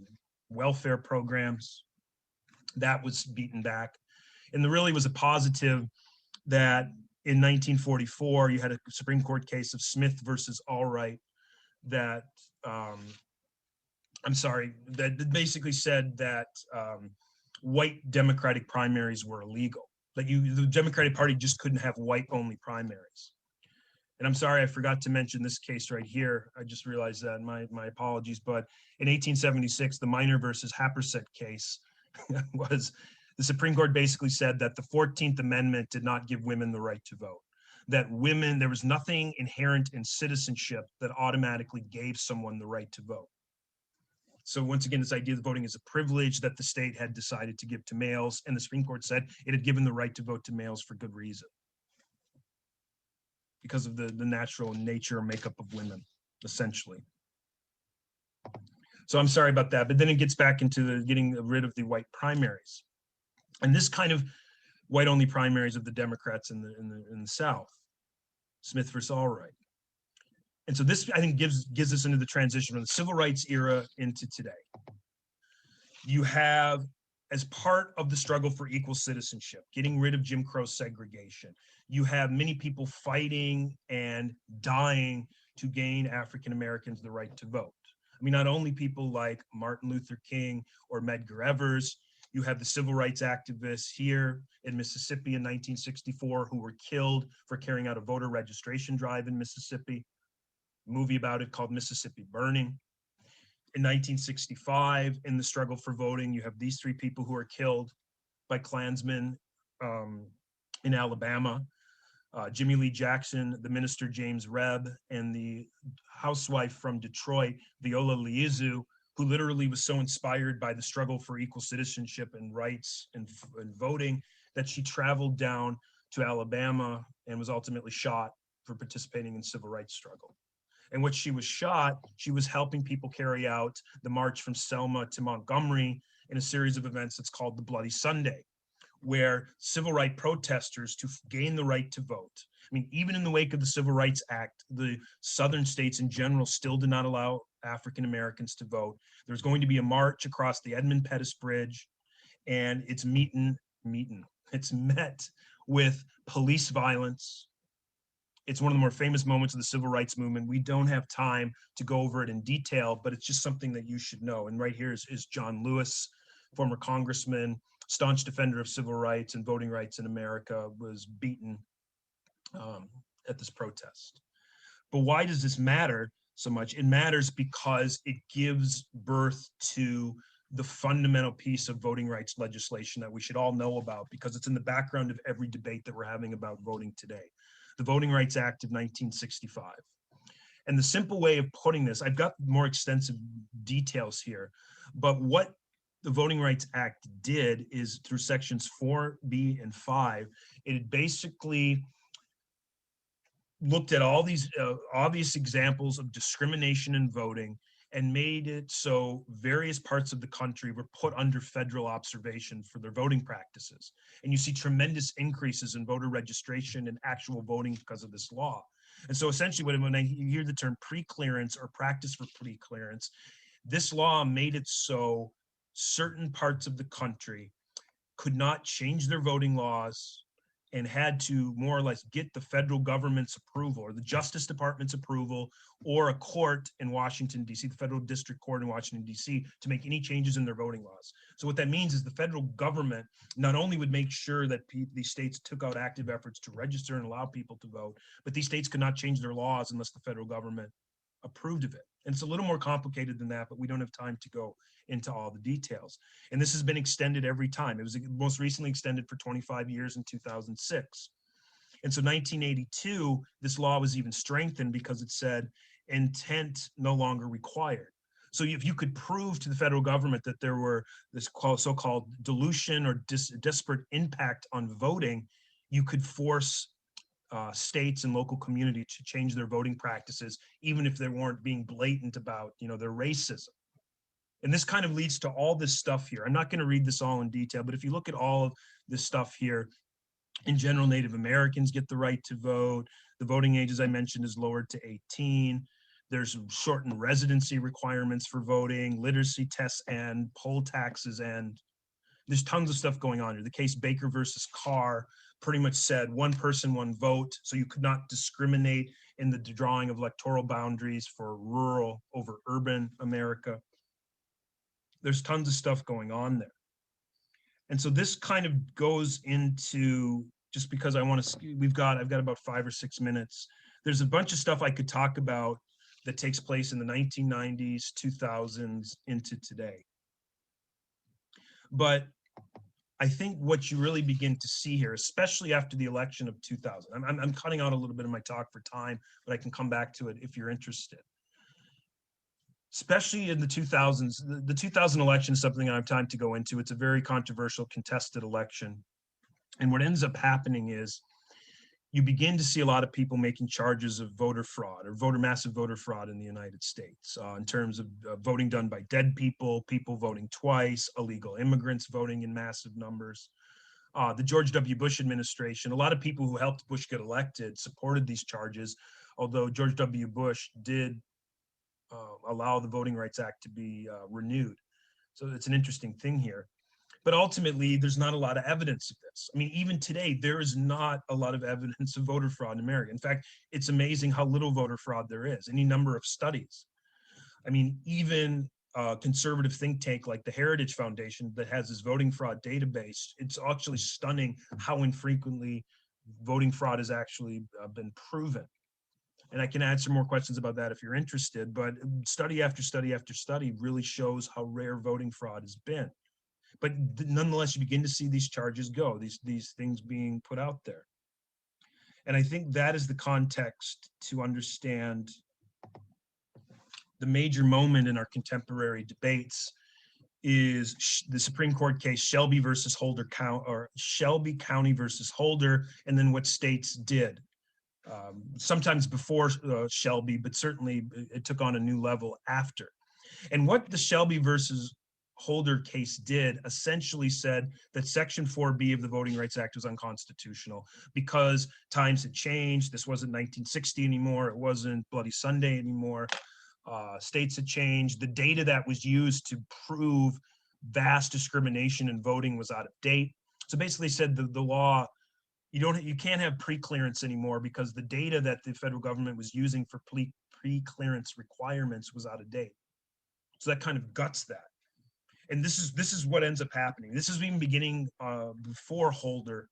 welfare programs. That was beaten back. And there really was a positive that in 1944, you had a Supreme Court case of Smith versus Allwright that, that basically said that white Democratic primaries were illegal. That the Democratic Party just couldn't have white-only primaries. And I'm sorry, I forgot to mention this case right here. I just realized that, my apologies. But in 1876, the Minor versus Happersett case was, the Supreme Court basically said that the 14th Amendment did not give women the right to vote. That women, there was nothing inherent in citizenship that automatically gave someone the right to vote. So once again, this idea that voting is a privilege that the state had decided to give to males, and the Supreme Court said it had given the right to vote to males for good reason, because of the natural nature or makeup of women, essentially. So I'm sorry about that, but then it gets back into the getting rid of the white primaries. And this kind of white-only primaries of the Democrats in the South, Smith versus Allwright. And so this, I think, gives us into the transition from the civil rights era into today. You have, as part of the struggle for equal citizenship, getting rid of Jim Crow segregation, you have many people fighting and dying to gain African Americans the right to vote. I mean, not only people like Martin Luther King or Medgar Evers, you have the civil rights activists here in Mississippi in 1964 who were killed for carrying out a voter registration drive in Mississippi. A movie about it called Mississippi Burning. In 1965, in the struggle for voting, you have these three people who are killed by Klansmen in Alabama. Jimmy Lee Jackson, the minister James Rebb, and the housewife from Detroit, Viola Liuzzu, who literally was so inspired by the struggle for equal citizenship and rights and voting that she traveled down to Alabama and was ultimately shot for participating in civil rights struggle. And when she was shot, she was helping people carry out the march from Selma to Montgomery in a series of events that's called the Bloody Sunday, where civil rights protesters to gain the right to vote. I mean, even in the wake of the Civil Rights Act, the southern states in general still did not allow African Americans to vote. There's going to be a march across the Edmund Pettus Bridge, and it's met with police violence. It's one of the more famous moments of the civil rights movement. We don't have time to go over it in detail, but it's just something that you should know. And right here is John Lewis, former congressman, staunch defender of civil rights and voting rights in America, was beaten at this protest. But why does this matter so much? It matters because it gives birth to the fundamental piece of voting rights legislation that we should all know about, because it's in the background of every debate that we're having about voting today. The Voting Rights Act of 1965. And the simple way of putting this, I've got more extensive details here, but what the Voting Rights Act did is, through sections 4B and 5, it basically looked at all these obvious examples of discrimination in voting and made it so various parts of the country were put under federal observation for their voting practices. And you see tremendous increases in voter registration and actual voting because of this law. And so essentially, when I hear the term pre-clearance or practice for pre-clearance, this law made it so certain parts of the country could not change their voting laws and had to more or less get the federal government's approval or the Justice Department's approval or a court in Washington, D.C., the federal district court in Washington, D.C., to make any changes in their voting laws. So what that means is the federal government not only would make sure that these states took out active efforts to register and allow people to vote, but these states could not change their laws unless the federal government approved of it. And it's a little more complicated than that, but we don't have time to go into all the details. And this has been extended every time. It was most recently extended for 25 years in 2006. And so 1982, this law was even strengthened because it said intent no longer required. So if you could prove to the federal government that there were this so-called dilution or disparate impact on voting, you could force states and local community to change their voting practices, even if they weren't being blatant about, their racism. And this kind of leads to all this stuff here. I'm not going to read this all in detail, but if you look at all of this stuff here, in general, Native Americans get the right to vote. The voting age, as I mentioned, is lowered to 18. There's shortened residency requirements for voting, literacy tests and poll taxes, and there's tons of stuff going on here. The case Baker versus Carr pretty much said one person, one vote, so you could not discriminate in the drawing of electoral boundaries for rural over urban America. There's tons of stuff going on there. And so this kind of goes into, just because I've got about 5 or 6 minutes. There's a bunch of stuff I could talk about that takes place in the 1990s, 2000s into today. But I think what you really begin to see here, especially after the election of 2000, I'm cutting out a little bit of my talk for time, but I can come back to it if you're interested. Especially in the 2000s, the 2000 election is something I have time to go into. It's a very controversial, contested election. And what ends up happening is you begin to see a lot of people making charges of voter fraud or massive voter fraud in the United States in terms of voting done by dead people, people voting twice, illegal immigrants voting in massive numbers. The George W. Bush administration, a lot of people who helped Bush get elected supported these charges, although George W. Bush did allow the Voting Rights Act to be renewed. So it's an interesting thing here. But ultimately, there's not a lot of evidence of this. I mean, even today, there is not a lot of evidence of voter fraud in America. In fact, it's amazing how little voter fraud there is, any number of studies. I mean, even a conservative think tank like the Heritage Foundation that has this voting fraud database, it's actually stunning how infrequently voting fraud has actually been proven. And I can answer more questions about that if you're interested, but study after study after study really shows how rare voting fraud has been. But nonetheless, you begin to see these charges go, these things being put out there. And I think that is the context to understand the major moment in our contemporary debates is the Supreme Court case Shelby versus Holder County, or Shelby County versus Holder, and then what states did. Sometimes before Shelby, but certainly it took on a new level after. And what the Shelby versus Holder case did essentially said that Section 4B of the Voting Rights Act was unconstitutional because times had changed. This wasn't 1960 anymore. It wasn't Bloody Sunday anymore. States had changed. The data that was used to prove vast discrimination in voting was out of date. So basically said the law, you can't have pre-clearance anymore because the data that the federal government was using for pre-clearance requirements was out of date. So that kind of guts that. And this is what ends up happening. This is even beginning before Holder,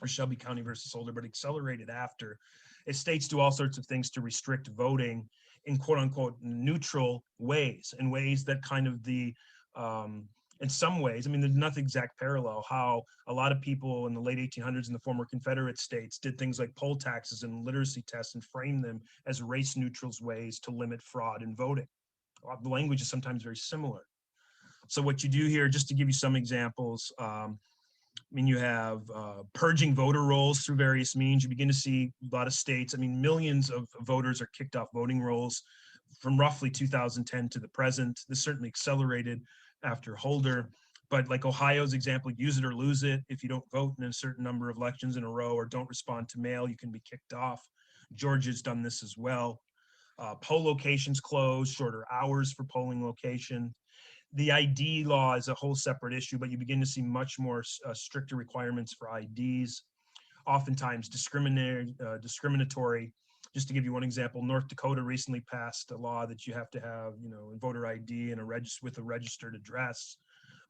or Shelby County versus Holder, but accelerated after. As states do all sorts of things to restrict voting in quote unquote neutral ways, in ways that kind of in some ways, I mean, there's nothing exact parallel how a lot of people in the late 1800s in the former Confederate states did things like poll taxes and literacy tests and framed them as race neutral ways to limit fraud in voting. The language is sometimes very similar. So what you do here, just to give you some examples, I mean, you have purging voter rolls through various means. You begin to see a lot of states, I mean, millions of voters are kicked off voting rolls from roughly 2010 to the present. This certainly accelerated after Holder, but like Ohio's example, use it or lose it. If you don't vote in a certain number of elections in a row or don't respond to mail, you can be kicked off. Georgia's done this as well. Poll locations closed, shorter hours for polling location. The ID law is a whole separate issue, but you begin to see much more stricter requirements for IDs, oftentimes discriminatory. Just to give you one example, North Dakota recently passed a law that you have to have, a voter ID and with a registered address.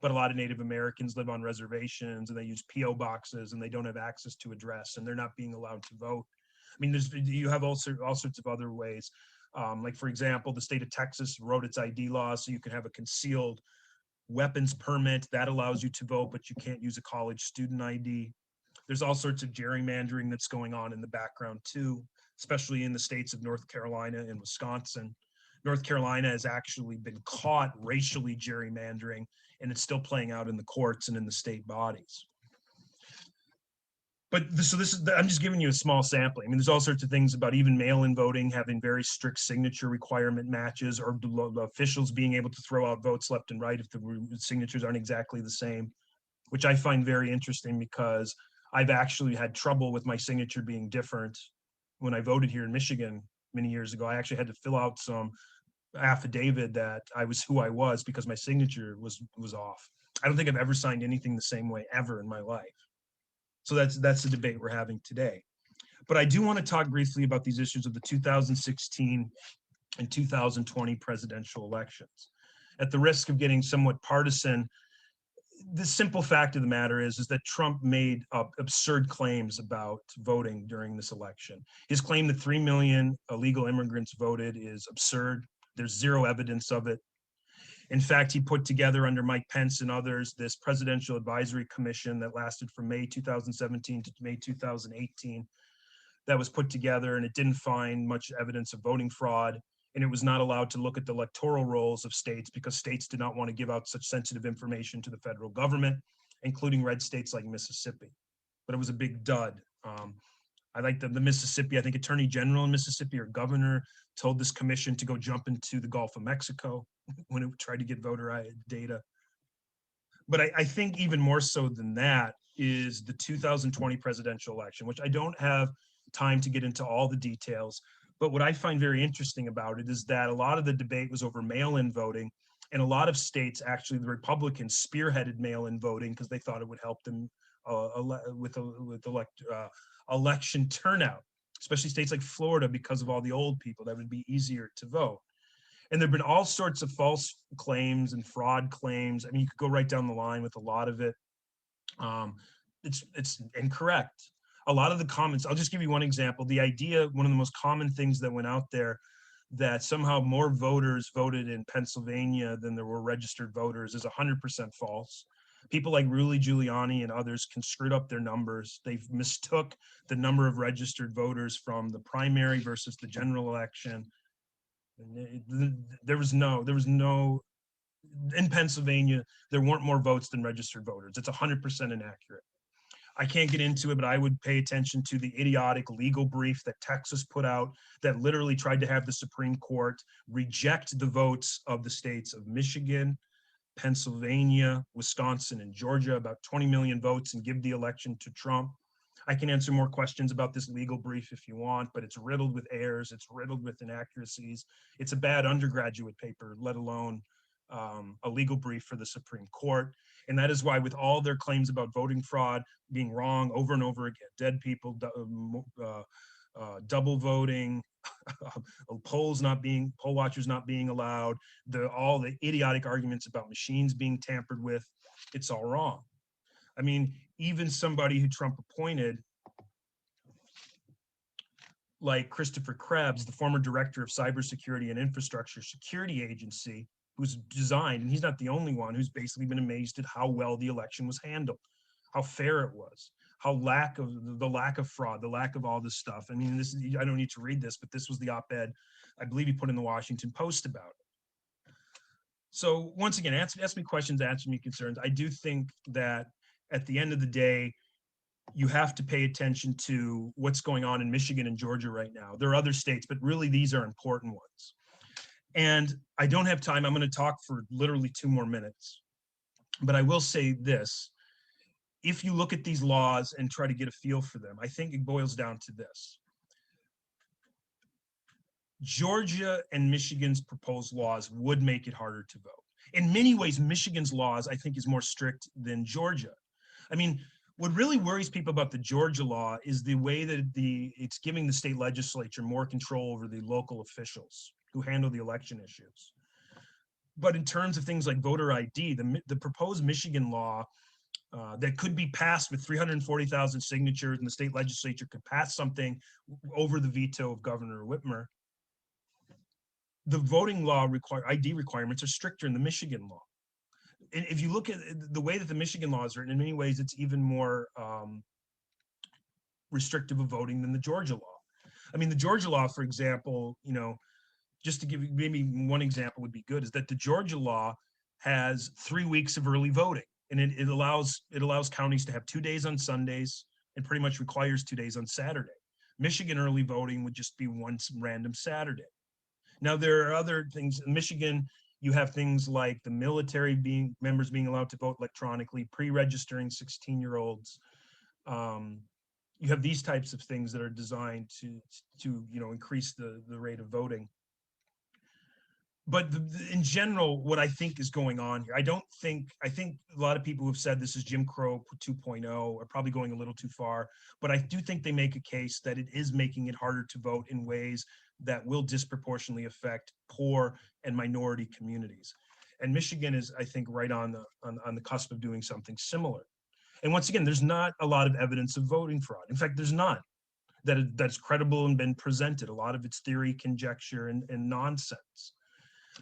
But a lot of Native Americans live on reservations and they use PO boxes and they don't have access to address and they're not being allowed to vote. I mean, you have all sorts of other ways. Like, for example, the state of Texas wrote its ID law so you can have a concealed weapons permit that allows you to vote, but you can't use a college student ID. There's all sorts of gerrymandering that's going on in the background too, especially in the states of North Carolina and Wisconsin. North Carolina has actually been caught racially gerrymandering, and it's still playing out in the courts and in the state bodies. But so this is, I'm just giving you a small sampling. I mean, there's all sorts of things about even mail-in voting having very strict signature requirement matches, or officials being able to throw out votes left and right if the signatures aren't exactly the same, which I find very interesting because I've actually had trouble with my signature being different. When I voted here in Michigan many years ago, I actually had to fill out some affidavit that I was who I was because my signature was off. I don't think I've ever signed anything the same way ever in my life. So that's the debate we're having today. But I do want to talk briefly about these issues of the 2016 and 2020 presidential elections. At the risk of getting somewhat partisan, the simple fact of the matter is that Trump made absurd claims about voting during this election. His claim that 3 million illegal immigrants voted is absurd. There's zero evidence of it. In fact, he put together under Mike Pence and others this Presidential Advisory Commission that lasted from May 2017 to May 2018 that was put together, and it didn't find much evidence of voting fraud, and it was not allowed to look at the electoral rolls of states because states did not want to give out such sensitive information to the federal government, including red states like Mississippi. But it was a big dud. I like the Mississippi, I think Attorney General in Mississippi or governor told this commission to go jump into the Gulf of Mexico when it tried to get voter data. But I think even more so than that is the 2020 presidential election, which I don't have time to get into all the details. But what I find very interesting about it is that a lot of the debate was over mail-in voting, and a lot of states, actually the Republicans spearheaded mail-in voting because they thought it would help them with election turnout, especially states like Florida, because of all the old people, that would be easier to vote. And there've been all sorts of false claims and fraud claims. I mean, you could go right down the line with a lot of it. It's incorrect. A lot of the comments, I'll just give you one example. The idea, one of the most common things that went out there, that somehow more voters voted in Pennsylvania than there were registered voters is 100% false. People like Rudy Giuliani and others can screw up their numbers. They've mistook the number of registered voters from the primary versus the general election. There was no, in Pennsylvania, there weren't more votes than registered voters. It's 100% inaccurate. I can't get into it, but I would pay attention to the idiotic legal brief that Texas put out that literally tried to have the Supreme Court reject the votes of the states of Michigan, Pennsylvania, Wisconsin, and Georgia, about 20 million votes, and give the election to Trump. I can answer more questions about this legal brief if you want, but it's riddled with errors. It's riddled with inaccuracies. It's a bad undergraduate paper, let alone a legal brief for the Supreme Court. And that is why, with all their claims about voting fraud being wrong over and over again, dead people, double voting, poll watchers not being allowed, all the idiotic arguments about machines being tampered with, it's all wrong. I mean, even somebody who Trump appointed, like Christopher Krebs, the former director of Cybersecurity and Infrastructure Security Agency, who's designed, and he's not the only one, who's basically been amazed at how well the election was handled, how fair it was, how the lack of fraud, the lack of all this stuff. I mean, I don't need to read this, but this was the op-ed I believe he put in the Washington Post about it. So once again, ask me questions, answer me concerns. I do think that at the end of the day, you have to pay attention to what's going on in Michigan and Georgia right now. There are other states, but really these are important ones. And I don't have time. I'm going to talk for literally 2 more minutes. But I will say this. If you look at these laws and try to get a feel for them, I think it boils down to this. Georgia and Michigan's proposed laws would make it harder to vote. In many ways, Michigan's laws, I think, is more strict than Georgia. I mean, what really worries people about the Georgia law is the way that it's giving the state legislature more control over the local officials who handle the election issues. But in terms of things like voter ID, the proposed Michigan law that could be passed with 340,000 signatures, and the state legislature could pass something over the veto of Governor Whitmer. The voting law ID requirements are stricter in the Michigan law. And if you look at the way that the Michigan law is written, in many ways, it's even more restrictive of voting than the Georgia law. I mean, the Georgia law, for example, just to give you maybe one example would be good, is that the Georgia law has 3 weeks of early voting, and it allows counties to have 2 days on Sundays and pretty much requires 2 days on Saturday. Michigan early voting would just be one random Saturday. Now, there are other things. In Michigan, you have things like the military members being allowed to vote electronically, pre-registering 16-year-olds. You have these types of things that are designed to increase the rate of voting. But in general, what I think is going on here, I think a lot of people who have said this is Jim Crow 2.0 are probably going a little too far, but I do think they make a case that it is making it harder to vote in ways that will disproportionately affect poor and minority communities. And Michigan is, I think, right on the cusp of doing something similar. And once again, there's not a lot of evidence of voting fraud. In fact, there's none that's credible and been presented. A lot of it's theory, conjecture, and nonsense.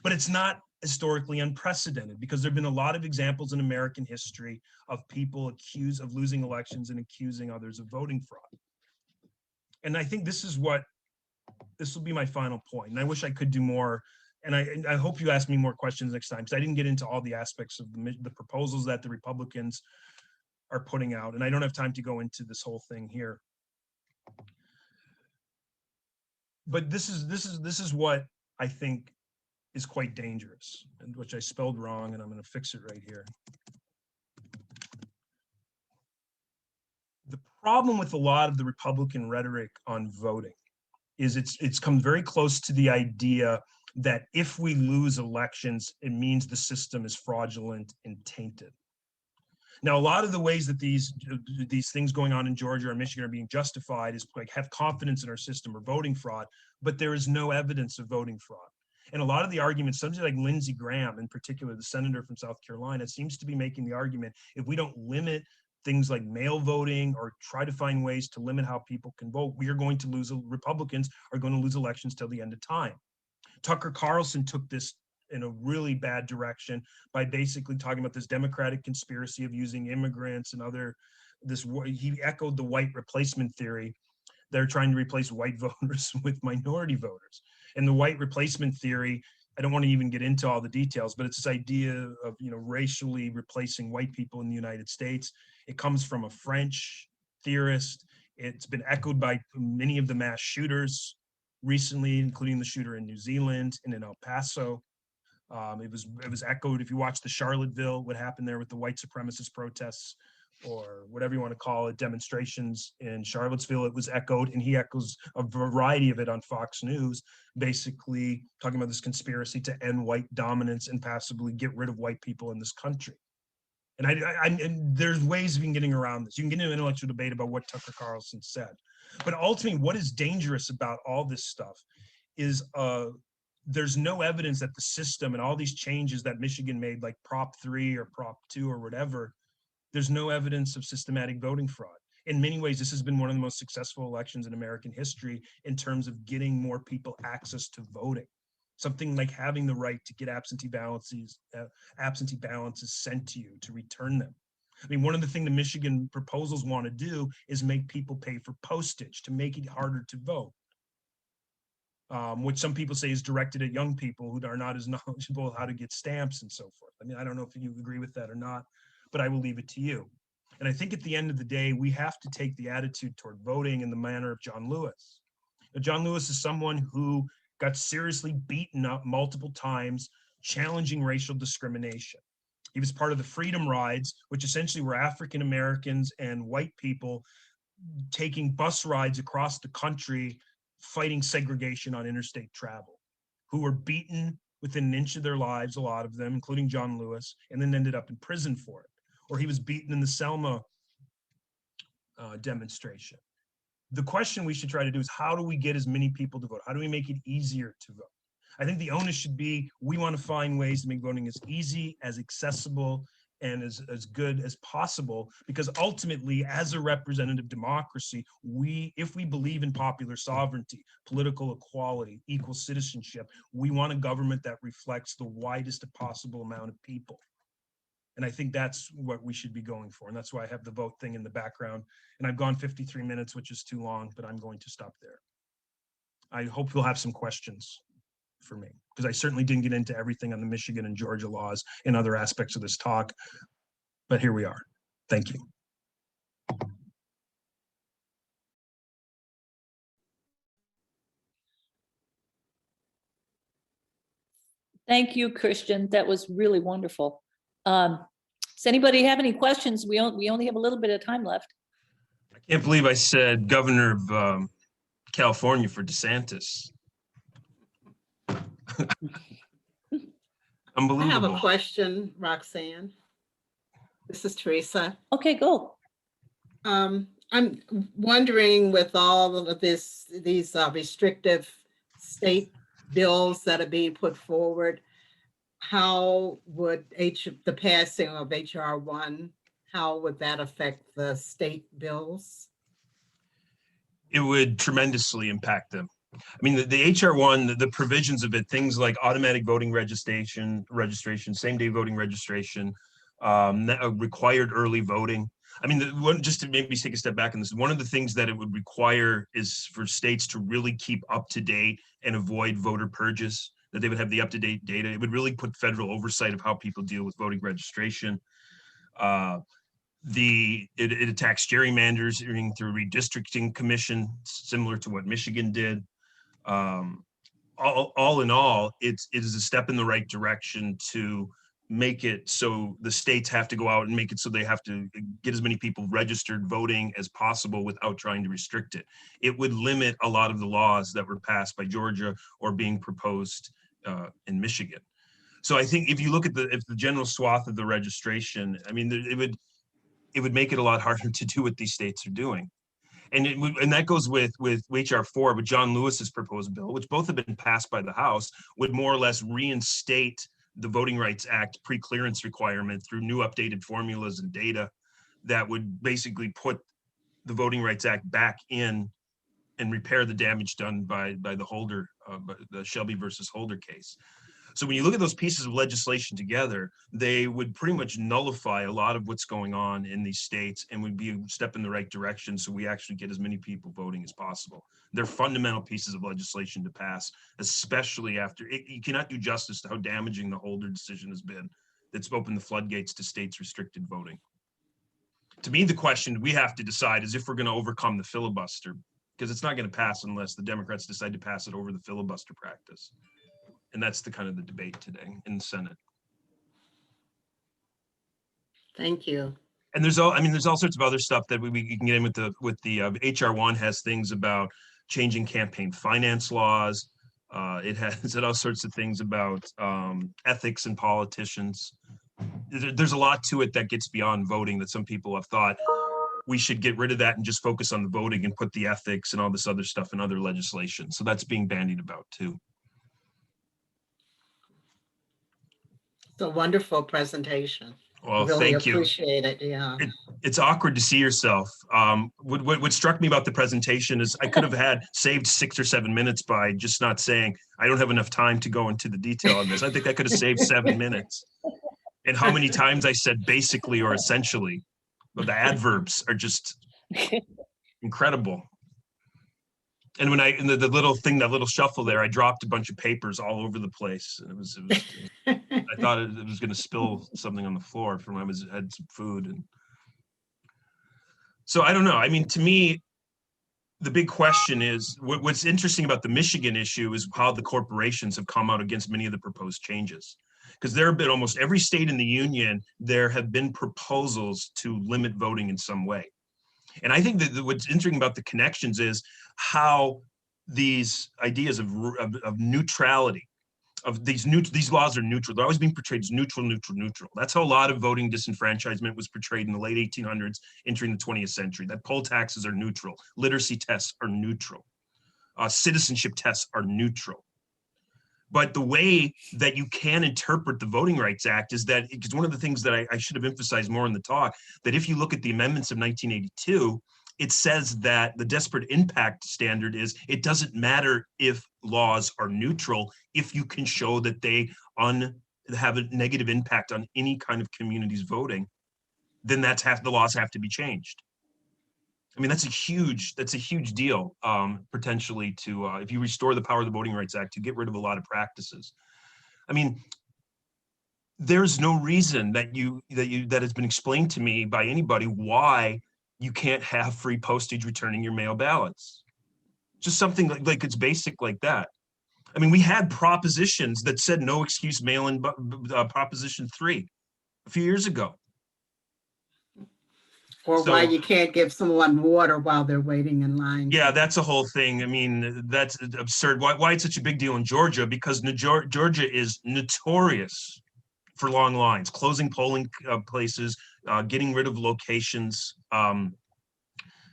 But it's not historically unprecedented, because there have been a lot of examples in American history of people accused of losing elections and accusing others of voting fraud. And I think this will be my final point. And I wish I could do more. And I hope you ask me more questions next time, because I didn't get into all the aspects of the proposals that the Republicans are putting out. And I don't have time to go into this whole thing here. But this is what I think is quite dangerous, and which I spelled wrong, and I'm going to fix it right here. The problem with a lot of the Republican rhetoric on voting is it's come very close to the idea that if we lose elections, it means the system is fraudulent and tainted. Now, a lot of the ways that these things going on in Georgia or Michigan are being justified is like, have confidence in our system or voting fraud, but there is no evidence of voting fraud. And a lot of the arguments, somebody like Lindsey Graham, in particular, the senator from South Carolina, seems to be making the argument, if we don't limit things like mail voting or try to find ways to limit how people can vote, Republicans are going to lose elections till the end of time. Tucker Carlson took this in a really bad direction by basically talking about this Democratic conspiracy of using immigrants and he echoed the white replacement theory. They're trying to replace white voters with minority voters. And the white replacement theory, I don't want to even get into all the details, but it's this idea of racially replacing white people in the United States. It comes from a French theorist. It's been echoed by many of the mass shooters recently, including the shooter in New Zealand and in El Paso. It was echoed, if you watch the Charlottesville, what happened there with the white supremacist protests, or whatever you want to call it, demonstrations in Charlottesville, it was echoed, and he echoes a variety of it on Fox News, basically talking about this conspiracy to end white dominance and possibly get rid of white people in this country. And there's ways of getting around this. You can get into an intellectual debate about what Tucker Carlson said. But ultimately, what is dangerous about all this stuff is there's no evidence that the system and all these changes that Michigan made, like Prop 3 or Prop 2 or whatever, there's no evidence of systematic voting fraud. In many ways, this has been one of the most successful elections in American history in terms of getting more people access to voting. Something like having the right to get absentee balances sent to you, to return them. I mean, one of the things the Michigan proposals want to do is make people pay for postage to make it harder to vote. Which some people say is directed at young people who are not as knowledgeable how to get stamps and so forth. I mean, I don't know if you agree with that or not, but I will leave it to you. And I think at the end of the day, we have to take the attitude toward voting in the manner of John Lewis. Now, John Lewis is someone who got seriously beaten up multiple times, challenging racial discrimination. He was part of the Freedom Rides, which essentially were African Americans and white people taking bus rides across the country, fighting segregation on interstate travel, who were beaten within an inch of their lives, a lot of them, including John Lewis, and then ended up in prison for it. Or he was beaten in the Selma demonstration. The question we should try to do is, how do we get as many people to vote? How do we make it easier to vote? I think the onus should be, we want to find ways to make voting as easy, as accessible, and as good as possible, because ultimately, as a representative democracy, if we believe in popular sovereignty, political equality, equal citizenship, we want a government that reflects the widest possible amount of people. And I think that's what we should be going for. And that's why I have the vote thing in the background. And I've gone 53 minutes, which is too long, but I'm going to stop there. I hope you'll have some questions for me, because I certainly didn't get into everything on the Michigan and Georgia laws and other aspects of this talk, but here we are. Thank you. Thank you, Christian. That was really wonderful. Does anybody have any questions? We only have a little bit of time left. I can't believe I said governor of California for DeSantis. Unbelievable. I have a question, Roxanne. This is Teresa. Okay, go. I'm wondering, with all of these restrictive state bills that are being put forward, how would the passing of HR 1, how would that affect the state bills? It would tremendously impact them. I mean, the HR 1, the provisions of it, things like automatic voting registration, same-day voting registration, required early voting. I mean, just to maybe take a step back on this, one of the things that it would require is for states to really keep up to date and avoid voter purges, that they would have the up-to-date data. It would really put federal oversight of how people deal with voting registration. It attacks gerrymandering through redistricting commission, similar to what Michigan did. All in all, it is a step in the right direction to make it so the states have to go out and make it so they have to get as many people registered voting as possible without trying to restrict it. It would limit a lot of the laws that were passed by Georgia or being proposed in Michigan. So I think if you look at the general swath of the registration, I mean, it would make it a lot harder to do what these states are doing. And that goes with HR 4, with John Lewis's proposed bill, which both have been passed by the House, would more or less reinstate the Voting Rights Act pre-clearance requirement through new updated formulas and data that would basically put the Voting Rights Act back in and repair the damage done by the Holder, the Shelby versus Holder case. So when you look at those pieces of legislation together, they would pretty much nullify a lot of what's going on in these states and would be a step in the right direction so we actually get as many people voting as possible. They're fundamental pieces of legislation to pass, especially after you cannot do justice to how damaging the Holder decision has been. That's opened the floodgates to states restricted voting. To me, the question we have to decide is if we're going to overcome the filibuster, because it's not going to pass unless the Democrats decide to pass it over the filibuster practice. And that's the kind of the debate today in the Senate. Thank you. And there's all sorts of other stuff that we can get in with the HR 1 has things about changing campaign finance laws. It has all sorts of things about ethics and politicians. There's a lot to it that gets beyond voting that some people have thought we should get rid of that and just focus on the voting and put the ethics and all this other stuff in other legislation. So that's being bandied about too. It's a wonderful presentation. Well, really thank you. Appreciate it. Yeah. It's awkward to see yourself. What struck me about the presentation is I could have saved 6 or 7 minutes by just not saying, I don't have enough time to go into the detail of this. I think I could have saved 7 minutes. And how many times I said basically or essentially, but the adverbs are just incredible. And when the little thing, that little shuffle there, I dropped a bunch of papers all over the place. And it was I thought it was going to spill something on the floor from when I had some food. And so I don't know. I mean, to me, the big question is what's interesting about the Michigan issue is how the corporations have come out against many of the proposed changes. Because there have been almost every state in the union, there have been proposals to limit voting in some way. And I think that what's interesting about the connections is how these ideas of neutrality, of these laws are neutral. They're always being portrayed as neutral. That's how a lot of voting disenfranchisement was portrayed in the late 1800s, entering the 20th century, that poll taxes are neutral, literacy tests are neutral, citizenship tests are neutral. But the way that you can interpret the Voting Rights Act is that, because one of the things that I should have emphasized more in the talk, that if you look at the amendments of 1982, it says that the disparate impact standard is it doesn't matter if laws are neutral if you can show that they have a negative impact on any kind of community's voting, then the laws have to be changed. I mean, that's a huge deal, potentially, to if you restore the power of the Voting Rights Act, to get rid of a lot of practices. I mean, there's no reason that has been explained to me by anybody why you can't have free postage returning your mail ballots. Just something like it's basic like that. I mean, we had propositions that said no excuse mail-in, Proposition 3 a few years ago. Or why you can't give someone water while they're waiting in line. Yeah, that's a whole thing. I mean, that's absurd. Why it's such a big deal in Georgia? Because Georgia is notorious for long lines, closing polling places, getting rid of locations, or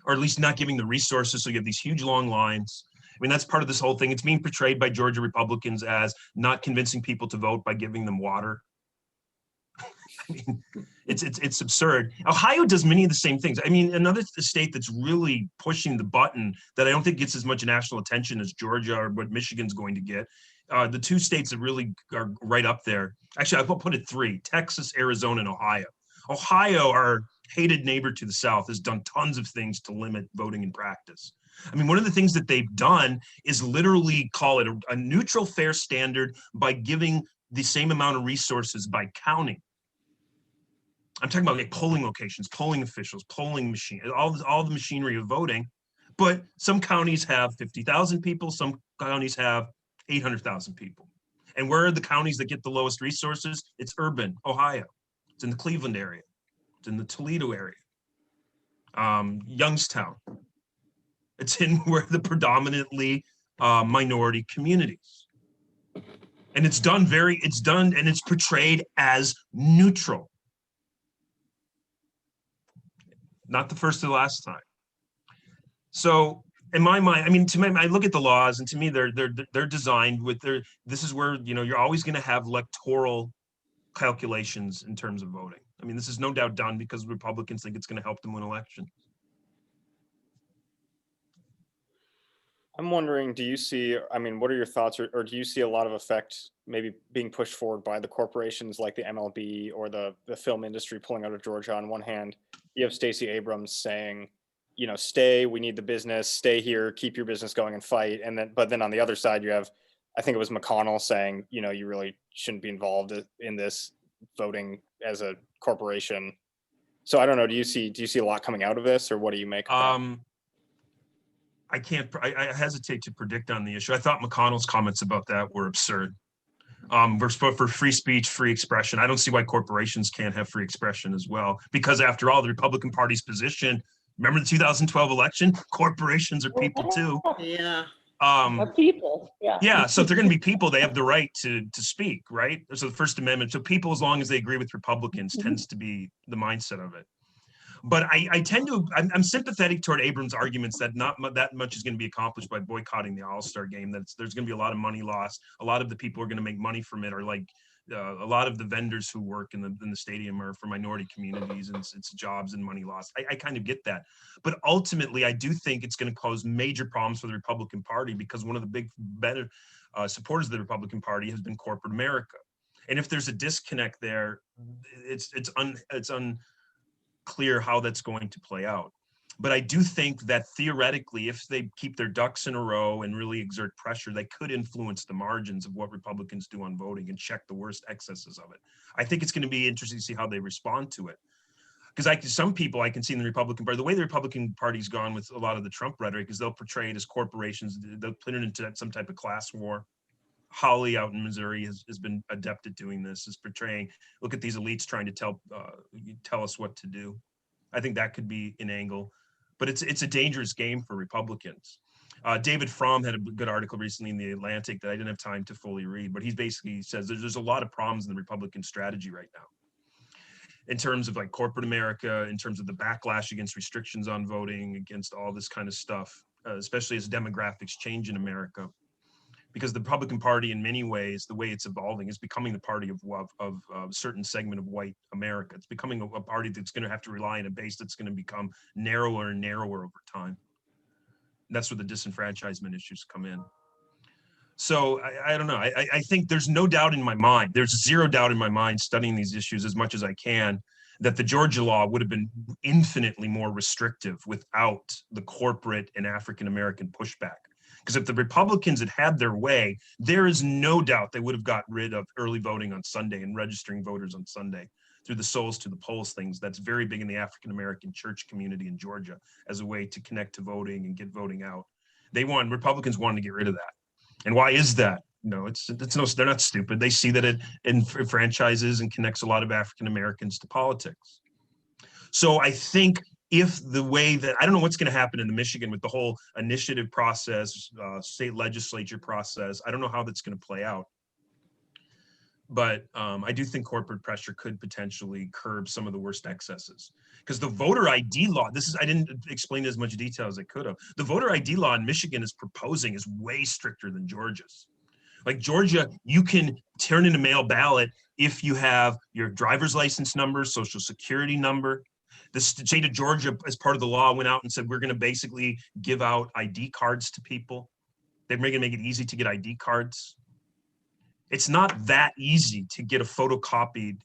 at least not giving the resources. So you have these huge long lines. I mean, that's part of this whole thing. It's being portrayed by Georgia Republicans as not convincing people to vote by giving them water. I mean, it's absurd. Ohio does many of the same things. I mean, another state that's really pushing the button that I don't think gets as much national attention as Georgia or what Michigan's going to get. The two states that really are right up there. Actually, I'll put it 3: Texas, Arizona, and Ohio. Ohio, our hated neighbor to the south, has done tons of things to limit voting in practice. I mean, one of the things that they've done is literally call it a neutral, fair standard by giving the same amount of resources by counting. I'm talking about like polling locations, polling officials, polling machine, all the machinery of voting. But some counties have 50,000 people, some counties have 800,000 people. And where are the counties that get the lowest resources? It's urban, Ohio. It's in the Cleveland area. It's in the Toledo area. Youngstown. It's in where the predominantly minority communities. And it's done and it's portrayed as neutral. Not the first or the last time. So in my mind, I mean, I look at the laws, and to me, they're designed with this is where, you're always going to have electoral calculations in terms of voting. I mean, this is no doubt done because Republicans think it's going to help them win elections. I'm wondering, do you see, I mean, what are your thoughts, or do you see a lot of effect maybe being pushed forward by the corporations like the MLB or the film industry pulling out of Georgia? On one hand, you have Stacey Abrams saying, stay, we need the business, stay here, keep your business going and fight. But then on the other side, you have, I think it was McConnell saying, you really shouldn't be involved in this, voting as a corporation. So I don't know, do you see a lot coming out of this, or what do you make of that? I hesitate to predict on the issue. I thought McConnell's comments about that were absurd. We're supposed for free speech, free expression. I don't see why corporations can't have free expression as well, because after all, the Republican Party's position, remember the 2012 election? Corporations are people too. Yeah. Are people, yeah. Yeah, so if they're going to be people, they have the right to speak, right? So the First Amendment, so people, as long as they agree with Republicans, tends to be the mindset of it. But I'm sympathetic toward Abrams' arguments that not that much is going to be accomplished by boycotting the All-Star game, that there's going to be a lot of money lost. A lot of the people who are going to make money from it are like a lot of the vendors who work in the stadium are for minority communities, and it's jobs and money lost. I kind of get that. But ultimately, I do think it's going to cause major problems for the Republican Party, because one of the big supporters of the Republican Party has been corporate America. And if there's a disconnect there, it's unclear how that's going to play out. But I do think that theoretically, if they keep their ducks in a row and really exert pressure, they could influence the margins of what Republicans do on voting and check the worst excesses of it. I think it's going to be interesting to see how they respond to it. Because some people I can see in the Republican Party, the way the Republican Party's gone with a lot of the Trump rhetoric is they'll portray it as corporations, they'll put it into some type of class war. Holly out in Missouri has been adept at doing this, is portraying, look at these elites trying to tell us what to do. I think that could be an angle, but it's a dangerous game for Republicans. David Fromm had a good article recently in the Atlantic that I didn't have time to fully read, but he basically says there's a lot of problems in the Republican strategy right now, in terms of like corporate America, in terms of the backlash against restrictions on voting, against all this kind of stuff, especially as demographics change in America. Because the Republican Party, in many ways, the way it's evolving, is becoming the party of a certain segment of white America. It's becoming a party that's going to have to rely on a base that's going to become narrower and narrower over time. And that's where the disenfranchisement issues come in. So I don't know. I think there's no doubt in my mind, there's zero doubt in my mind studying these issues as much as I can, that the Georgia law would have been infinitely more restrictive without the corporate and African-American pushback. Because if the Republicans had had their way, there is no doubt they would have got rid of early voting on Sunday and registering voters on Sunday through the Souls to the Polls things. That's very big in the African-American church community in Georgia as a way to connect to voting and get voting out. Republicans wanted to get rid of that. And why is that? No, they're not stupid. They see that it enfranchises and connects a lot of African Americans to politics. So I think if the way that, I don't know what's going to happen in Michigan with the whole initiative process, state legislature process. I don't know how that's going to play out. But I do think corporate pressure could potentially curb some of the worst excesses. Because the voter ID law, I didn't explain as much detail as I could have. The voter ID law in Michigan is way stricter than Georgia's. Like Georgia, you can turn in a mail ballot if you have your driver's license number, social security number. The state of Georgia, as part of the law, went out and said, we're going to basically give out ID cards to people. They're going to make it easy to get ID cards. It's not that easy to get a photocopied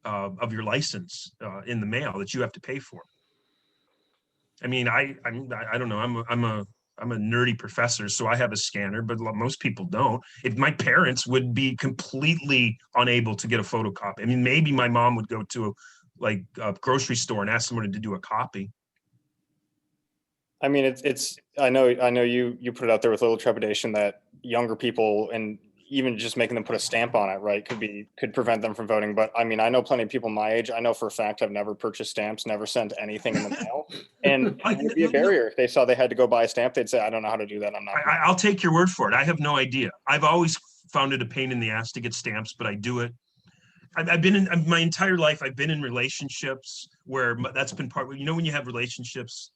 of your license in the mail that you have to pay for. I mean, I don't know. I'm a nerdy professor, so I have a scanner, but most people don't. If my parents would be completely unable to get a photocopy, I mean, maybe my mom would go to a grocery store and ask someone to do a copy. I mean, I know you put it out there with a little trepidation that younger people, and even just making them put a stamp on it, right, could prevent them from voting. But I mean, I know plenty of people my age. I know for a fact I've never purchased stamps, never sent anything in the mail, and it would be a barrier. If they saw they had to go buy a stamp, they'd say, "I don't know how to do that. I'm not." I'll take your word for it. I have no idea. I've always found it a pain in the ass to get stamps, but I do it. I've been in my entire life. I've been in relationships where that's been part. You know, when you have relationships,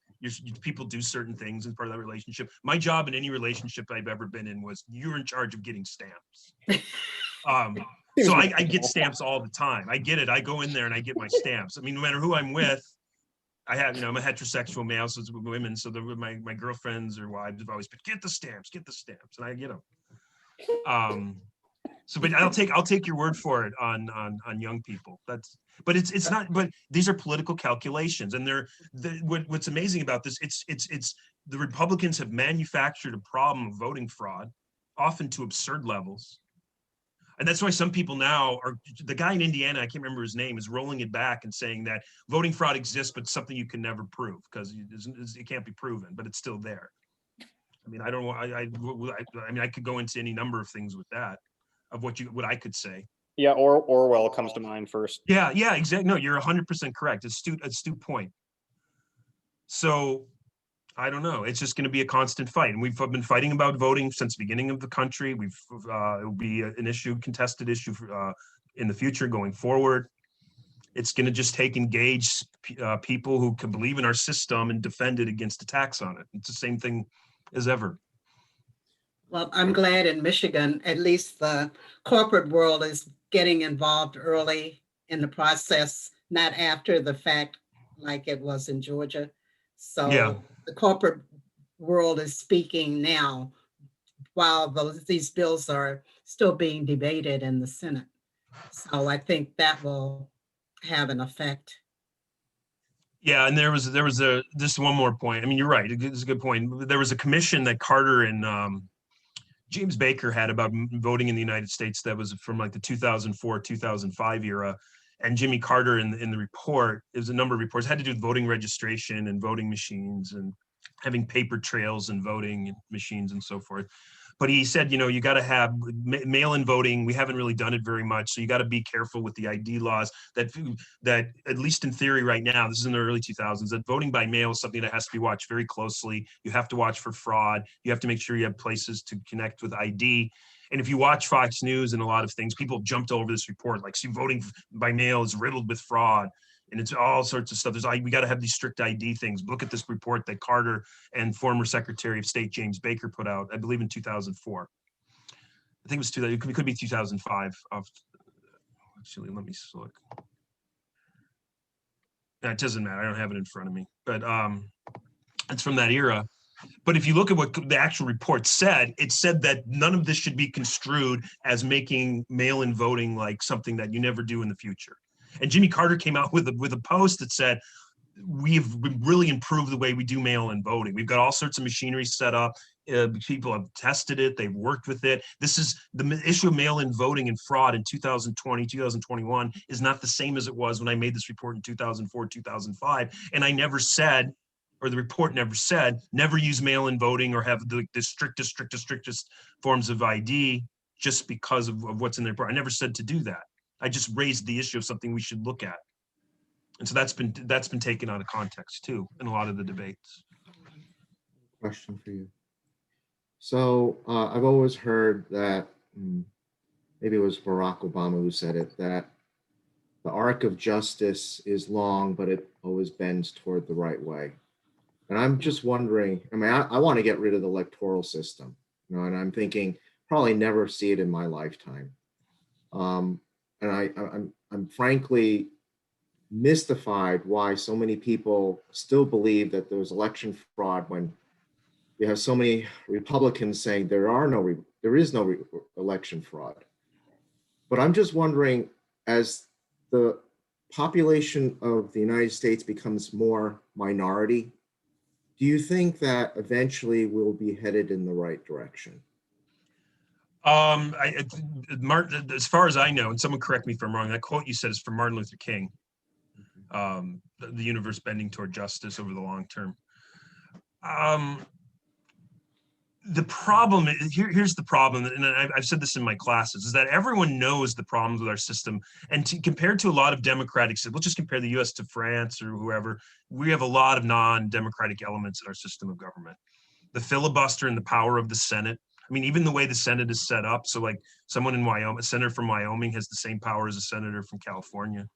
people do certain things as part of that relationship. My job in any relationship I've ever been in was you're in charge of getting stamps. So I get stamps all the time. I get it. I go in there and I get my stamps. I mean, no matter who I'm with, I have, I'm a heterosexual male, so it's with women. So my girlfriends or wives have always been, get the stamps, and I get them. But I'll take your word for it on young people. But it's not. But these are political calculations, and what's amazing about this, it's the Republicans have manufactured a problem of voting fraud, often to absurd levels, and that's why some people now are. The guy in Indiana, I can't remember his name, is rolling it back and saying that voting fraud exists, but something you can never prove because it can't be proven, but it's still there. I mean, I don't. I mean, I could go into any number of things with that. Of what I could say. Yeah, Orwell comes to mind first. Yeah, exactly. No, you're 100% correct. Astute point. So I don't know. It's just going to be a constant fight, and we've been fighting about voting since the beginning of the country. It will be an issue, contested issue in the future going forward. It's going to just take engaged people who can believe in our system and defend it against attacks on it. It's the same thing as ever. Well, I'm glad in Michigan, at least the corporate world is getting involved early in the process, not after the fact like it was in Georgia. So yeah. The corporate world is speaking now while these bills are still being debated in the Senate. So I think that will have an effect. Yeah, and there was just one more point. I mean, you're right. It's a good point. There was a commission that Carter and James Baker had about voting in the United States that was from like the 2004-2005 era. And Jimmy Carter in the report, it was a number of reports, had to do with voting registration and voting machines and having paper trails and voting machines and so forth. But he said, you got to have mail-in voting. We haven't really done it very much. So you got to be careful with the ID laws that at least in theory right now, this is in the early 2000s, that voting by mail is something that has to be watched very closely. You have to watch for fraud. You have to make sure you have places to connect with ID. And if you watch Fox News and a lot of things, people jumped over this report, like, see, voting by mail is riddled with fraud. And it's all sorts of stuff. We got to have these strict ID things. Look at this report that Carter and former Secretary of State James Baker put out, I believe in 2004. I think it was it could be 2005. Actually, let me look. No, it doesn't matter. I don't have it in front of me. But it's from that era. But if you look at what the actual report said, it said that none of this should be construed as making mail-in voting like something that you never do in the future. And Jimmy Carter came out with a post that said, we've really improved the way we do mail-in voting. We've got all sorts of machinery set up. People have tested it. They've worked with it. This is the issue of mail-in voting and fraud in 2020, 2021 is not the same as it was when I made this report in 2004, 2005. And I never said, or the report never said, never use mail-in voting or have the strictest forms of ID just because of what's in the report. I never said to do that. I just raised the issue of something we should look at. And so that's been taken out of context too in a lot of the debates. Question for you. So I've always heard that, maybe it was Barack Obama who said it, that the arc of justice is long, but it always bends toward the right way. And I'm just wondering, I mean, I want to get rid of the electoral system, you know, and I'm thinking probably never see it in my lifetime. And I'm frankly mystified why so many people still believe that there was election fraud when you have so many Republicans saying there is no election fraud. But I'm just wondering, as the population of the United States becomes more minority, do you think that eventually we'll be headed in the right direction? Martin, as far as I know, and someone correct me if I'm wrong, that quote you said is from Martin Luther King. The universe bending toward justice over the long term. The problem, here's the problem, and I've said this in my classes, is that everyone knows the problems with our system. And compared to a lot of democratic, we'll just compare the US to France or whoever, we have a lot of non-democratic elements in our system of government. The filibuster and the power of the Senate. I mean, even the way the Senate is set up. So like someone in Wyoming, a senator from Wyoming has the same power as a senator from California.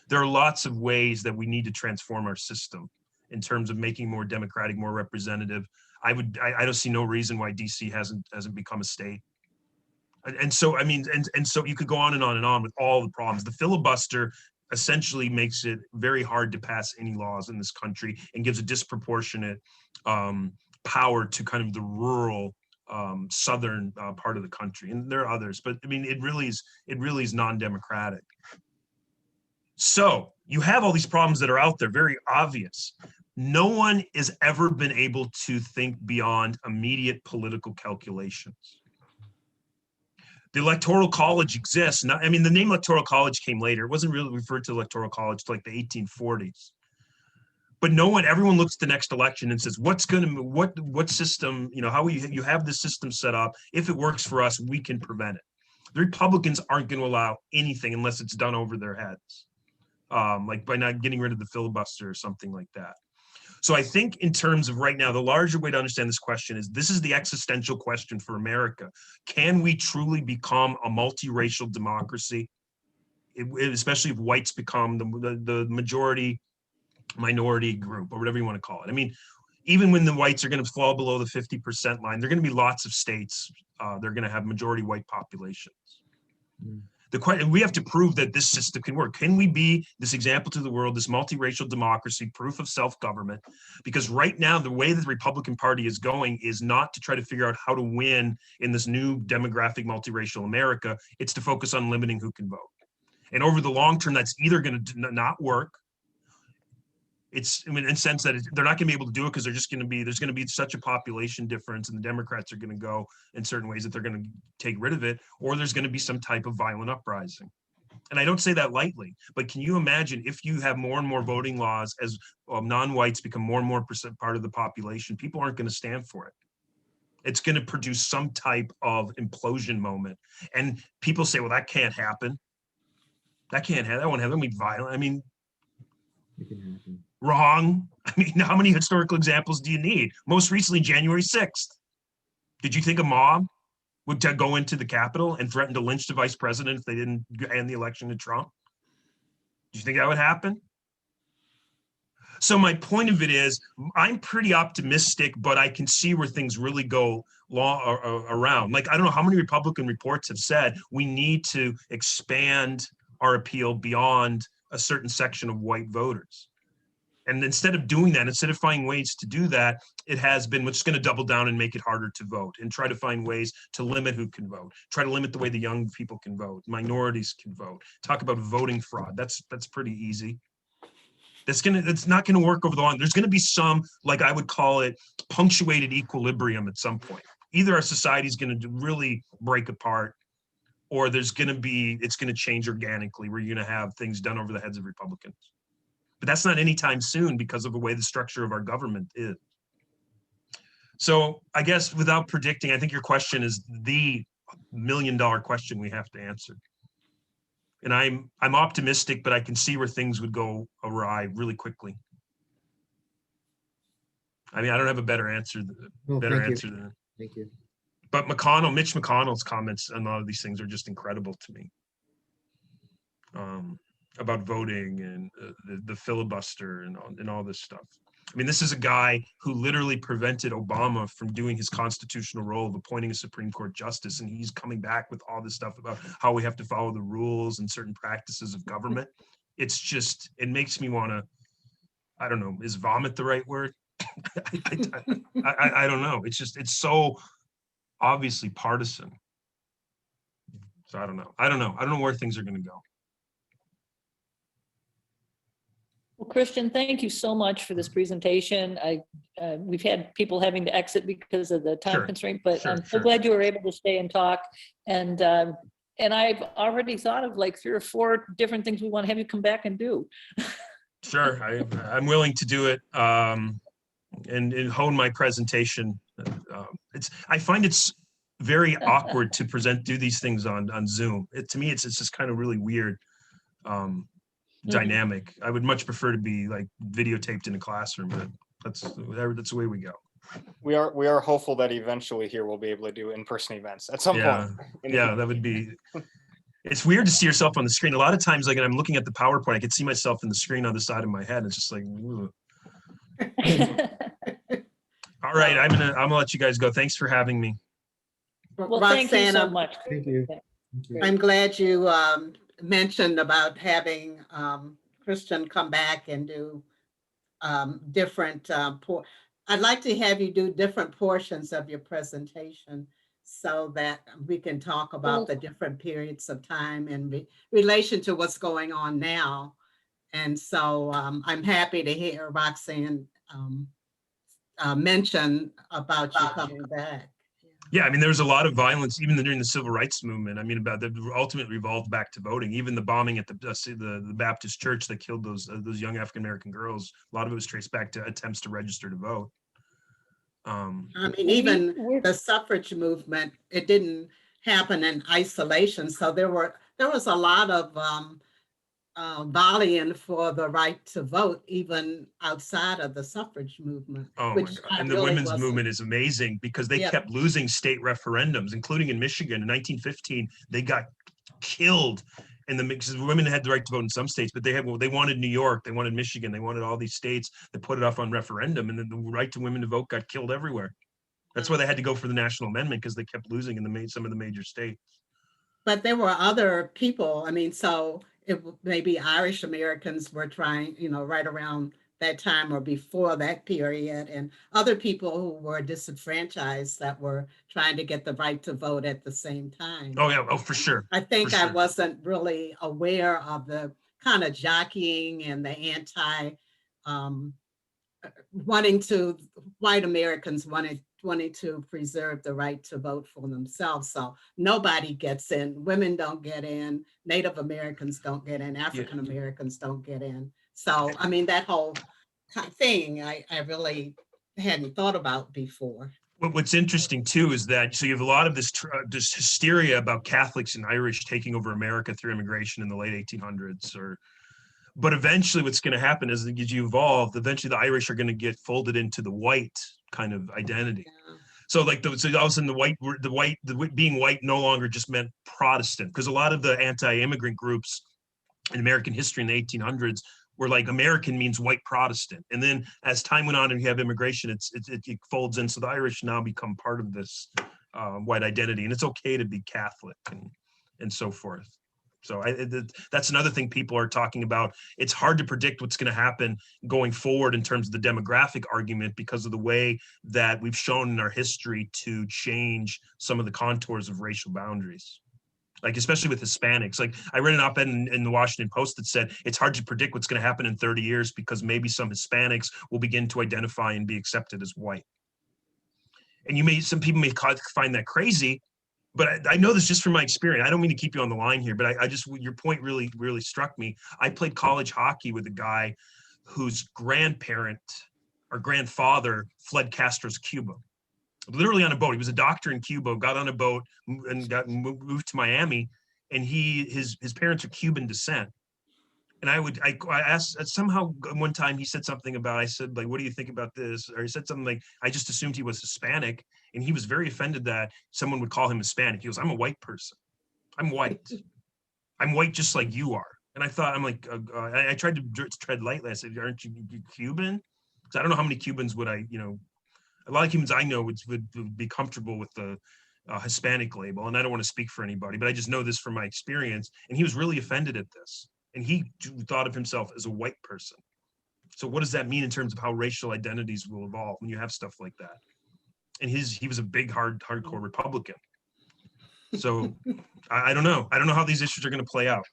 There are lots of ways that we need to transform our system in terms of making more democratic, more representative. I don't see no reason why DC hasn't become a state. And so, I mean, and so you could go on and on and on with all the problems. The filibuster essentially makes it very hard to pass any laws in this country and gives a disproportionate power to kind of the rural southern part of the country. And there are others, but I mean, it really is non-democratic. So you have all these problems that are out there, very obvious. No one has ever been able to think beyond immediate political calculations. The Electoral College exists. I mean, the name Electoral College came later. It wasn't really referred to Electoral College till like the 1840s. But everyone looks at the next election and says, what system, you know, how you have this system set up. If it works for us, we can prevent it. The Republicans aren't going to allow anything unless it's done over their heads. Like by not getting rid of the filibuster or something like that. So I think in terms of right now, the larger way to understand this question is this is the existential question for America. Can we truly become a multiracial democracy? Especially if whites become the majority minority group or whatever you want to call it. I mean, even when the whites are going to fall below the 50% line, there are going to be lots of states they're going to have majority white populations. We have to prove that this system can work. Can we be this example to the world, this multiracial democracy, proof of self-government? Because right now, the way that the Republican Party is going is not to try to figure out how to win in this new demographic multiracial America. It's to focus on limiting who can vote. And over the long term, that's either going to not work. It's, I mean, in the sense that they're not going to be able to do it because there's going to be such a population difference, and the Democrats are going to go in certain ways that they're going to take rid of it, or there's going to be some type of violent uprising. And I don't say that lightly, but can you imagine if you have more and more voting laws as non-whites become more and more part of the population, people aren't going to stand for it. It's going to produce some type of implosion moment. And people say, well, that can't happen. That can't happen. That won't happen. That won't be violent. I mean, It can happen. Wrong. I mean, how many historical examples do you need? Most recently, January 6th. Did you think a mob would go into the Capitol and threaten to lynch the vice president if they didn't hand the election to Trump? Do you think that would happen? So my point of it is, I'm pretty optimistic, but I can see where things really go around. Like, I don't know how many Republican reports have said we need to expand our appeal beyond a certain section of white voters. And instead of doing that, instead of finding ways to do that, it has been, we're just going to double down and make it harder to vote and try to find ways to limit who can vote, try to limit the way the young people can vote, minorities can vote, talk about voting fraud. That's pretty easy. That's not going to work over the long. There's going to be some, like I would call it, punctuated equilibrium at some point. Either our society is going to really break apart, or it's going to change organically, where you're going to have things done over the heads of Republicans. But that's not anytime soon because of the way the structure of our government is. So I guess without predicting, I think your question is the million-dollar question we have to answer. And I'm optimistic, but I can see where things would go awry really quickly. I mean, I don't have a better answer than that. Thank you. But Mitch McConnell's comments on all of these things are just incredible to me. About voting and the filibuster and all this stuff. I mean, this is a guy who literally prevented Obama from doing his constitutional role of appointing a Supreme Court justice, and he's coming back with all this stuff about how we have to follow the rules and certain practices of government. It's just, it makes me want to, I don't know, is vomit the right word? I don't know. It's just, it's so obviously partisan. So I don't know. I don't know where things are going to go. Well, Christian, thank you so much for this presentation. We've had people having to exit because of the time constraint, but I'm so glad you were able to stay and talk. And I've already thought of like 3 or 4 different things we want to have you come back and do. Sure, I'm willing to do it and hone my presentation. I find it's very awkward to do these things on Zoom. To me, it's just kind of really weird. Dynamic. I would much prefer to be like videotaped in a classroom, but that's the way we go. We are hopeful that eventually here we'll be able to do in-person events at some point. Yeah, that would be. It's weird to see yourself on the screen. A lot of times, like, when I'm looking at the PowerPoint, I can see myself in the screen on the side of my head. It's just like, all right, I'm gonna let you guys go. Thanks for having me. Well, thank you so much. Thank you. I'm glad you mentioned about having Christian come back and do different, I'd like to have you do different portions of your presentation so that we can talk about the different periods of time in relation to what's going on now. And so I'm happy to hear Roxanne mention about you coming back. Yeah, I mean, there was a lot of violence even during the civil rights movement. I mean, about that ultimately revolved back to voting. Even the bombing at the Baptist church that killed those young African American girls, a lot of it was traced back to attempts to register to vote. I mean, even the suffrage movement, it didn't happen in isolation. So there was a lot of volleying for the right to vote, even outside of the suffrage movement. Oh my God. And the women's movement is amazing because they kept losing state referendums, including in Michigan in 1915. They got killed, and because women had the right to vote in some states, but they wanted New York, they wanted Michigan, they wanted all these states that put it off on referendum, and then the right to women to vote got killed everywhere. That's why they had to go for the national amendment, because they kept losing in some of the major states. But there were other people. I mean, so maybe Irish Americans were trying, right around that time or before that period, and other people who were disenfranchised that were trying to get the right to vote at the same time. Oh yeah, for sure. I think I wasn't really aware of the kind of jockeying and the white Americans wanting to preserve the right to vote for themselves. So nobody gets in. Women don't get in. Native Americans don't get in. African Americans don't get in. So, I mean, that whole thing I really hadn't thought about before. What's interesting too is that, so you have a lot of this hysteria about Catholics and Irish taking over America through immigration in the late 1800s, but eventually what's going to happen is as you evolve, eventually the Irish are going to get folded into the white kind of identity. Yeah. So like, so all of a sudden being white no longer just meant Protestant, because a lot of the anti-immigrant groups in American history in the 1800s were like, American means white Protestant. And then as time went on and you have immigration, it folds in. So the Irish now become part of this white identity, and it's okay to be Catholic and so forth. So that's another thing people are talking about. It's hard to predict what's going to happen going forward in terms of the demographic argument because of the way that we've shown in our history to change some of the contours of racial boundaries. Like, especially with Hispanics. Like, I read an op-ed in the Washington Post that said it's hard to predict what's going to happen in 30 years because maybe some Hispanics will begin to identify and be accepted as white. And some people may find that crazy, but I know this just from my experience. I don't mean to keep you on the line here, but I just, your point really, really struck me. I played college hockey with a guy whose grandparent or grandfather fled Castro's Cuba, literally on a boat. He was a doctor in Cuba, got on a boat and moved to Miami. And his parents are Cuban descent. And I asked somehow one time he said something about, I said, like, what do you think about this? Or he said something like, I just assumed he was Hispanic. And he was very offended that someone would call him Hispanic. He goes, I'm a white person. I'm white. I'm white just like you are. And I thought, I'm like, I tried to tread lightly. I said, aren't you Cuban? Because I don't know how many Cubans would a lot of Cubans I know would be comfortable with the Hispanic label. And I don't want to speak for anybody, but I just know this from my experience. And he was really offended at this. And he thought of himself as a white person. So what does that mean in terms of how racial identities will evolve when you have stuff like that? And he was a big, hardcore Republican. So I don't know. I don't know how these issues are going to play out.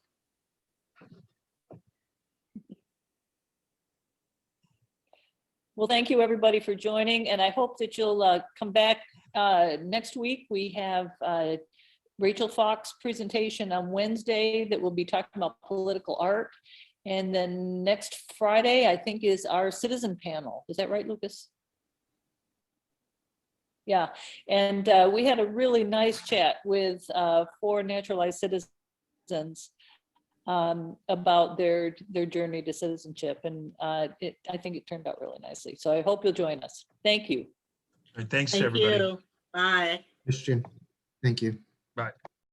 Well, thank you, everybody, for joining, and I hope that you'll come back next week. We have Rachel Fox presentation on Wednesday that will be talking about political art. And then next Friday, I think, is our citizen panel. Is that right, Lucas? Yeah, and we had a really nice chat with 4 naturalized citizens about their journey to citizenship. And I think it turned out really nicely. So I hope you'll join us. Thank you. All right, thanks to Thank everybody. you. Bye. Christian, thank you. Bye.